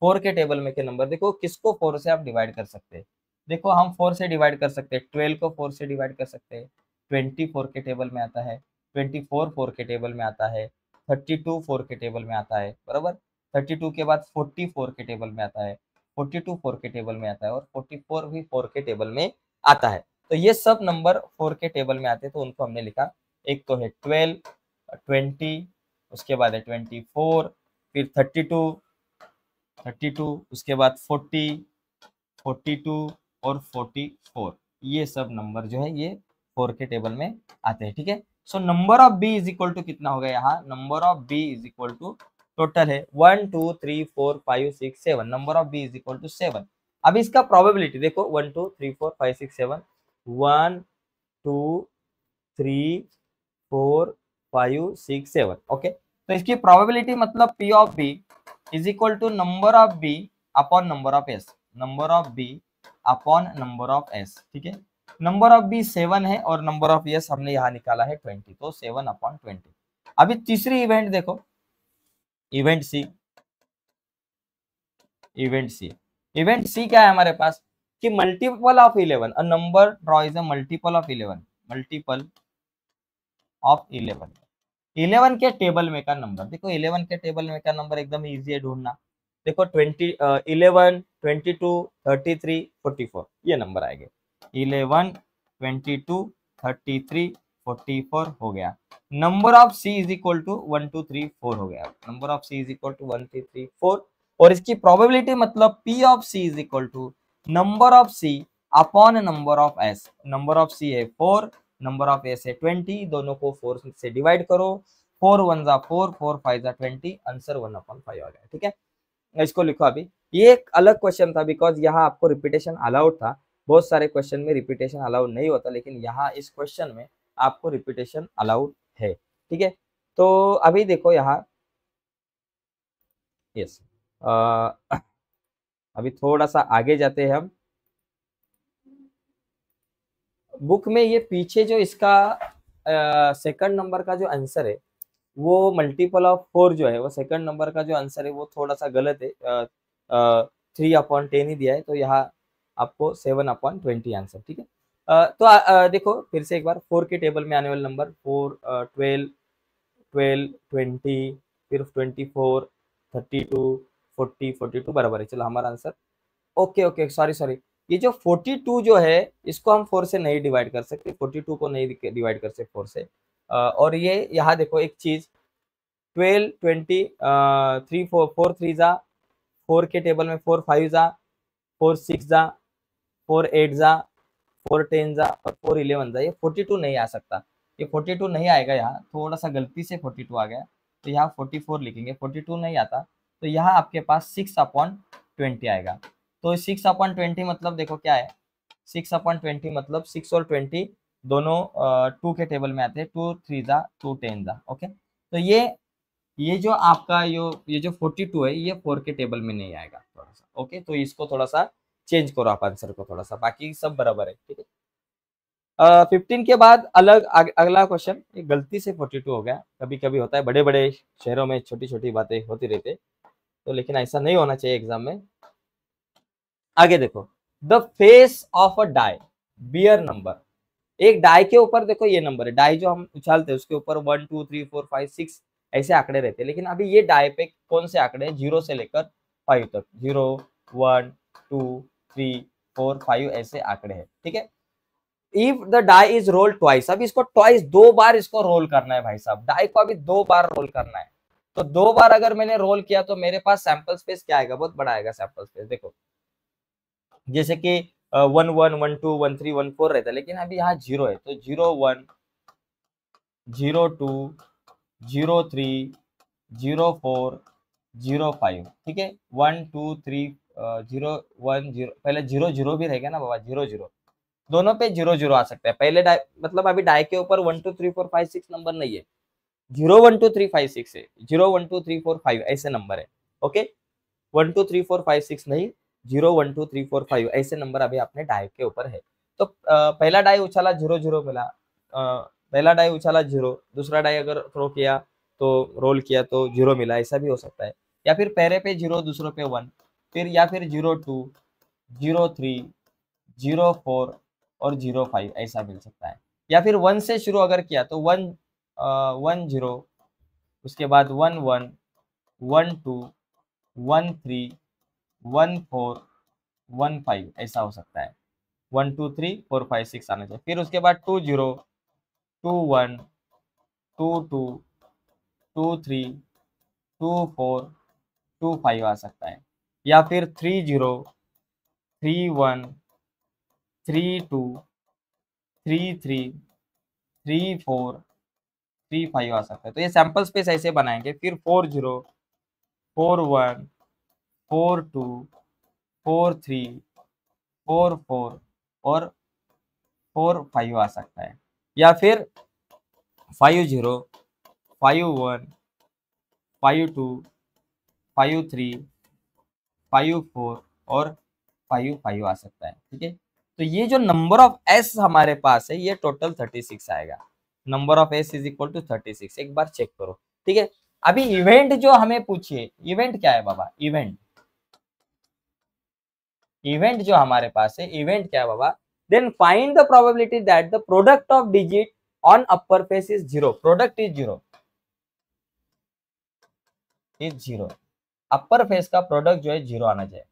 4 के टेबल में के नंबर। देखो किसको 4 से आप डिवाइड कर सकते हैं, देखो हम 4 से डिवाइड कर सकते हैं, 12 को 4 से डिवाइड कर सकते हैं, 20 4 के टेबल में आता है, 24 4 के टेबल में आता है, 32 4 के टेबल में आता है, बराबर। 32 के बाद 44 के टेबल में आता है, 42 4 के टेबल में आता है और 44 भी 4 के टेबल में आता है। तो ये सब नंबर 4 के टेबल में आते हैं, तो उनको हमने लिखा। एक तो है 12, 20, उसके बाद है 24, फिर 32, 32, उसके बाद 40, 42 और 44, ये सब नंबर जो है ये 4 के टेबल में आते हैं, ठीक है। So number of B is equal to कितना हो गया, यहाँ number of B is equal to total है 1 2 3 4 5 6 7, number of B is equal to 7। अब इसका प्रोबेबिलिटी देखो 1 2 3 4 5 6 7, 1 2 3 4 5 6 7, ओके। तो इसकी प्रोबेबिलिटी मतलब P of B is equal to number of B upon number of S, number of B upon number of S, ठीक है। Number of B 7 है और नंबर ऑफ एस हमने यहाँ निकाला है 20, तो 7 अपॉन 20। अभी तीसरी इवेंट देखो, event C, event C, event C क्या है हमारे पास कि multiple of 11, a number draw is a multiple of 11, multiple of 11, 11 के टेबल में का नंबर। देखो 11 के टेबल में का नंबर एकदम इजी है ढूंढना। देखो 11 22 33 44, ये नंबर आएंगे। 11 22 33 44 हो गया। Number of C is equal to 1 2 3 4 हो गया, number of C is equal to 1 2 3 4। और इसकी प्रोबेबिलिटी मतलब P of C is equal to number of C upon number of S. Number of C है 4, नंबर ऑफ एस है 20, दोनों को 4 से डिवाइड करो, 4 1 जा 4, 4 5 जा 20, आंसर 1/5 आ गया, ठीक है। इसको लिखो। अभी ये एक अलग क्वेश्चन था बिकॉज यहाँ आपको रिपीटेशन अलाउड था, बहुत सारे क्वेश्चन में रिपीटेशन अलाउड नहीं होता, लेकिन यहाँ इस क्वेश्चन में आपको रिपीटेशन अलाउड है। ठीक है, तो अभी देखो यहाँ, यस, अभी थोड़ा सा आगे जाते हैं हम। बुक में ये पीछे जो इसका सेकंड नंबर का जो आंसर है वो मल्टीपल ऑफ 4 जो है, वो सेकंड नंबर का जो आंसर है वो थोड़ा सा गलत है। 3/10 ही दिया है, तो यहाँ आपको 7/20 आंसर। ठीक है, तो देखो फिर से एक बार, 4 के टेबल में आने वाले नंबर 4, 12, 20, फिर 24, 32, 40, 42 बराबर है। चलो हमारा answer, okay okay, sorry sorry, ये जो 42 जो है इसको हम 4 से नहीं डिवाइड कर सकते, 42 को नहीं डिवाइड कर सकते 4 से। और ये यहाँ देखो एक चीज, 12, 20, 3, 4, 4 3 जा, 4 के टेबल में 4 5 जा, 4 6 जा, 4 8 जा, 4 10 जा और 4 11 जा। ये 42 नहीं आ सकता, ये 42 नहीं आएगा। यहाँ थोड़ा सा गलती से 42 आ गया, तो यहाँ 44 लिखेंगे, 42 नहीं आता, तो यहाँ आपके पास 6/20 आएगा। तो 6/20 मतलब देखो क्या है, 6/20 मतलब 6 और 20 दोनों 2 के टेबल में आते हैं, 2 3 जा, 2 10 जा। ओके, तो ये जो आपका ये जो 42 है ये 4 के टेबल में नहीं आएगा थोड़ा सा। ओके, तो इसको थोड़ा सा चेंज करो आप आंसर को थोड़ा सा, बाकी सब बराबर है। ठीक है, 15 के बाद अगला क्वेश्चन, ये गलती से 42 हो गया, कभी कभी होता है, बड़े बड़े शहरों में छोटी छोटी बातें होती रहती है, तो लेकिन ऐसा नहीं होना चाहिए एग्जाम में। आगे देखो, the face of a die bear number, एक डाई के ऊपर देखो ये नंबर है, डाई जो हम उछालते हैं उसके ऊपर 1 2 3 4 5 6 ऐसे आंकड़े रहते हैं, लेकिन अभी ये डाई पे कौन से आंकड़े हैं, 0 से लेकर 5 तक, 0 1 2 3 4 5 ऐसे आंकड़े हैं। ठीक है, if the die is roll twice, अब इसको ट्वाइस, 2 बार इसको रोल करना है भाई साहब, डाई को अभी 2 बार रोल करना है। तो 2 बार अगर मैंने रोल किया तो मेरे पास सैंपल स्पेस क्या आएगा, बहुत बड़ा आएगा सैंपल स्पेस। देखो जैसे कि 1 1 1 2 1 3 1 4 रहता है, लेकिन अभी यहाँ 0 है, तो 0 1 0 2 0 3 0 4 0 5। ठीक है, 1 2 3 0 1 0, पहले 0 0 भी रहेगा ना बाबा, 0 0 दोनों पे 0 0 आ सकता है पहले डाई, मतलब अभी डाई के ऊपर 1 2 3 4 5 6 नंबर नहीं है, 0 1 2 3 5 6 है, 0 1 2 3 4 5 ऐसे नंबर है। ओके, 1 2 3 4 5 6 नहीं, 0 1 2 3 4 5 ऐसे नंबर अभी अपने डाई के ऊपर है। तो पहला डाई उछाला 0 0 मिला, पहला डाई उछाला 0, दूसरा डाई अगर थ्रो किया तो रोल किया तो 0 मिला, ऐसा भी हो सकता है। या फिर पहले पे 0 दूसरों पे 1, फिर या फिर 0 2 0 3 0 4 और 0 5 ऐसा मिल सकता है। या फिर 1 से शुरू अगर किया तो 1 1 0, उसके बाद 1 1 1 2 1 3 1 4 1 5 ऐसा हो सकता है। 1 2 3 4 5 6 आना चाहिए, फिर उसके बाद 2 0 2 1 2 2 2 3 2 4 2 5 आ सकता है। या फिर 3 0 3 1 3 2 3 3 3 4 3 5 आ सकता है। तो ये सैंपल स्पेस ऐसे बनाएंगे, फिर 4 0 4 1 4 2 4 3 4 4 और 4 5 आ सकता है। या फिर 5 0 5 1 5 2 5 3 5 4 और 5 5 आ सकता है। ठीक है, तो ये जो नंबर ऑफ एस हमारे पास है ये टोटल 36 आएगा। Number of S is equal to 36, एक बार चेक करो। ठीक है, अभी इवेंट जो हमें पूछिए, इवेंट क्या है बाबा, इवेंट, इवेंट जो हमारे पास है, इवेंट क्या है बाबा, then find the probability that the product of digit on upper face is 0, product is 0, is 0, upper face का प्रोडक्ट जो है 0 आना चाहिए।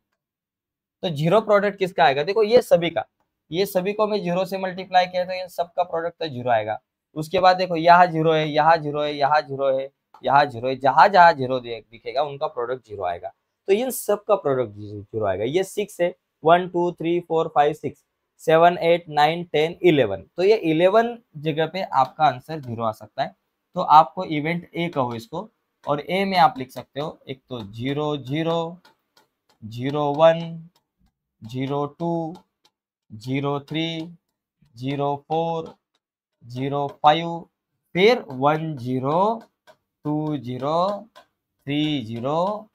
तो 0 प्रोडक्ट किसका आएगा, देखो ये सभी का, ये सभी को मैं 0 से मल्टीप्लाई किया तो इन सबका प्रोडक्ट तो 0 आएगा। उसके बाद देखो यहाँ 0 है, यहाँ 0 है, यहाँ 0 है, यहाँ 0 है, जहां जहां 0 दिखेगा उनका प्रोडक्ट 0 आएगा, तो इन सब का प्रोडक्ट 0 आएगा। ये 6 है, 1 2 3 4 5 6 7 8 9 10 11, तो ये 11 जगह पे आपका आंसर 0 आ सकता है। तो आपको इवेंट ए कहो इसको, और ए में आप लिख सकते हो एक तो 0 0 0 1 0 2 03, 04, 05, फिर 10, 20, 30,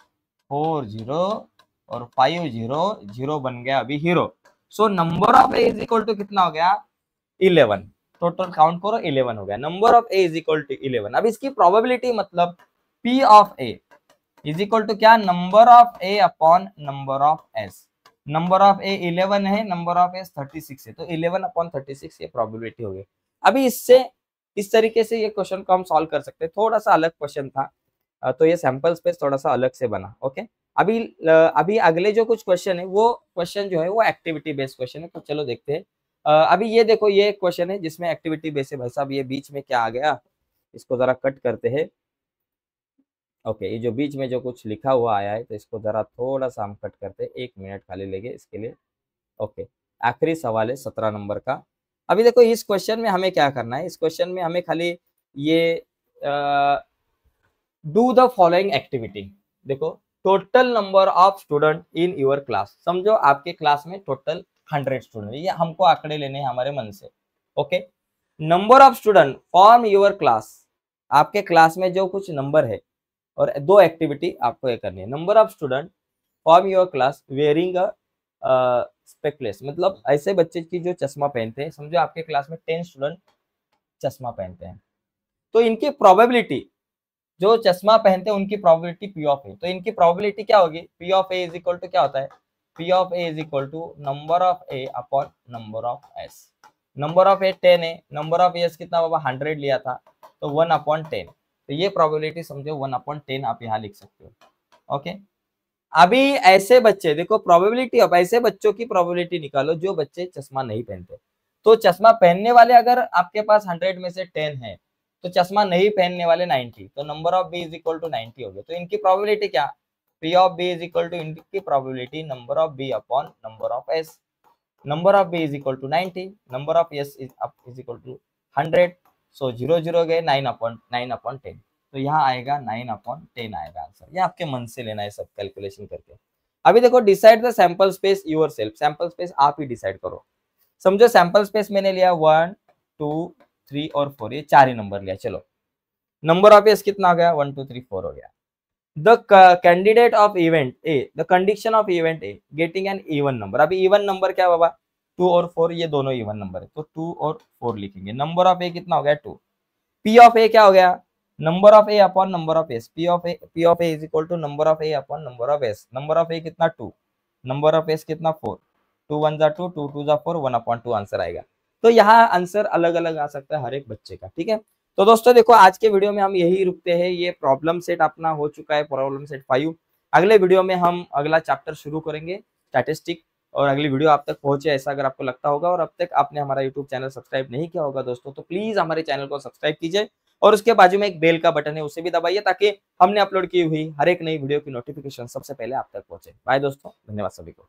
40 और 50, 0 बन गया अभी hero. So number of A is equal to कितना हो गया? 11। टोटल काउंट करो 11 हो गया। Number of A is equal to 11। अब इसकी प्रोबेबिलिटी मतलब P of A is equal to क्या? Number of A upon number of S. Number of A 11 है, नंबर ऑफ एस 36 है, तो 11 अपॉन 36 ये प्रोबेबिलिटी हो गई। अभी इससे इस तरीके से ये क्वेश्चन को हम सॉल्व कर सकते हैं। थोड़ा सा अलग क्वेश्चन था, तो ये सैंपल स्पेस थोड़ा सा अलग से बना। ओके, अभी अगले जो कुछ क्वेश्चन है वो क्वेश्चन जो है वो एक्टिविटी बेस्ड क्वेश्चन है, तो चलो देखते हैं। अभी ये देखो, ये क्वेश्चन है जिसमें एक्टिविटी बेस्ड है। भाई साहब ये बीच में क्या आ गया, इसको जरा कट करते हैं। ओके, ये जो बीच में जो कुछ लिखा हुआ आया है तो इसको जरा थोड़ा सा हम कट करते हैं। 1 मिनट खाली लेंगे इसके लिए। ओके, आखिरी सवाल है 17 नंबर का। अभी देखो इस क्वेश्चन में हमें क्या करना है, इस क्वेश्चन में हमें खाली ये डू द फॉलोइंग एक्टिविटी। देखो, total number of student in your class. समझो आपके क्लास में टोटल 100 स्टूडेंट, ये हमको आंकड़े लेने हैं हमारे मन से। Okay, number of student form your class. आपके क्लास में जो कुछ नंबर है, और दो एक्टिविटी आपको ये करनी है। Number of student form your class wearing spectacles, मतलब ऐसे बच्चे की जो चश्मा पहनते हैं। समझो आपके क्लास में 10 स्टूडेंट चश्मा पहनते हैं, तो इनकी प्रोबेबिलिटी, जो चश्मा पहनते हैं उनकी प्रोबेबिलिटी P ऑफ ए, तो इनकी प्रोबेबिलिटी क्या होगी? P of A is equal to क्या होता है? P of A is equal to number of A upon number of S. Number of A 10 है, नंबर ऑफ एस कितना बाबा? 100 लिया था, तो 1 अपॉन 10। तो ये प्रोबेबिलिटी समझो 1 अपॉन 10 आप यहाँ लिख सकते हो। ओके, अभी ऐसे बच्चे देखो, प्रोबेबिलिटी ऑफ ऐसे बच्चों की प्रोबेबिलिटी निकालो जो बच्चे चश्मा नहीं पहनते। तो चश्मा पहनने वाले अगर आपके पास 100 में से 10 है, तो चश्मा नहीं पहनने वाले 90, तो number of B is equal to 90 हो गया। तो इनकी प्रोबेबिलिटी क्या? P of B is equal to इनकी probability number of B upon number of S. Number of B is equal to 90, number of S is equal to 100। So 0 0 गए, 9 upon 10। तो यहाँ आएगा 9 अपॉन 10 आएगा आंसर। ये आपके मन से लेना है सब कैलकुलेशन करके। अभी देखो, decide the sample space your self. Sample space आप ही डिसाइड करो। समझो सैंपल स्पेस मैंने लिया 1, 2, 3 और 4, ये 4 ही नंबर लिया। चलो, नंबर ऑफ एस कितना आ गया? 1, 2, 3, 4 हो गया। The candidate of event A, the condition of event A getting an even number. अभी इवन नंबर क्या बाबा? 2 और 4, ये दोनों इवन नंबर है, तो 2 और 4 लिखेंगे। नंबर ऑफ ए कितना हो गया? 2। पी ऑफ ए क्या हो गया? Number of A upon number of S. P of A is equal to number of A upon number of S. Number of A कितना? 2, नंबर ऑफ एस कितना? 4। 2 1 जा 2, 2 2 जा 4, 1 अपॉन 2 आंसर आएगा। तो यहाँ आंसर अलग अलग आ सकता है हर एक बच्चे का। ठीक है, तो दोस्तों देखो, आज के वीडियो में हम यही रुकते हैं। ये प्रॉब्लम सेट अपना हो चुका है, प्रॉब्लम सेट 5। अगले वीडियो में हम अगला चैप्टर शुरू करेंगे, स्टैटिस्टिक। और अगली वीडियो आप तक पहुंचे ऐसा अगर आपको लगता होगा, और अब तक आपने हमारा यूट्यूब चैनल सब्सक्राइब नहीं किया होगा दोस्तों, तो प्लीज हमारे चैनल को सब्सक्राइब कीजिए, और उसके बाजू में एक बेल का बटन है, उसे भी दबाइए, ताकि हमने अपलोड की हुई हर एक नई वीडियो की नोटिफिकेशन सबसे पहले आप तक पहुंचे। बाय दोस्तों, धन्यवाद सभी को।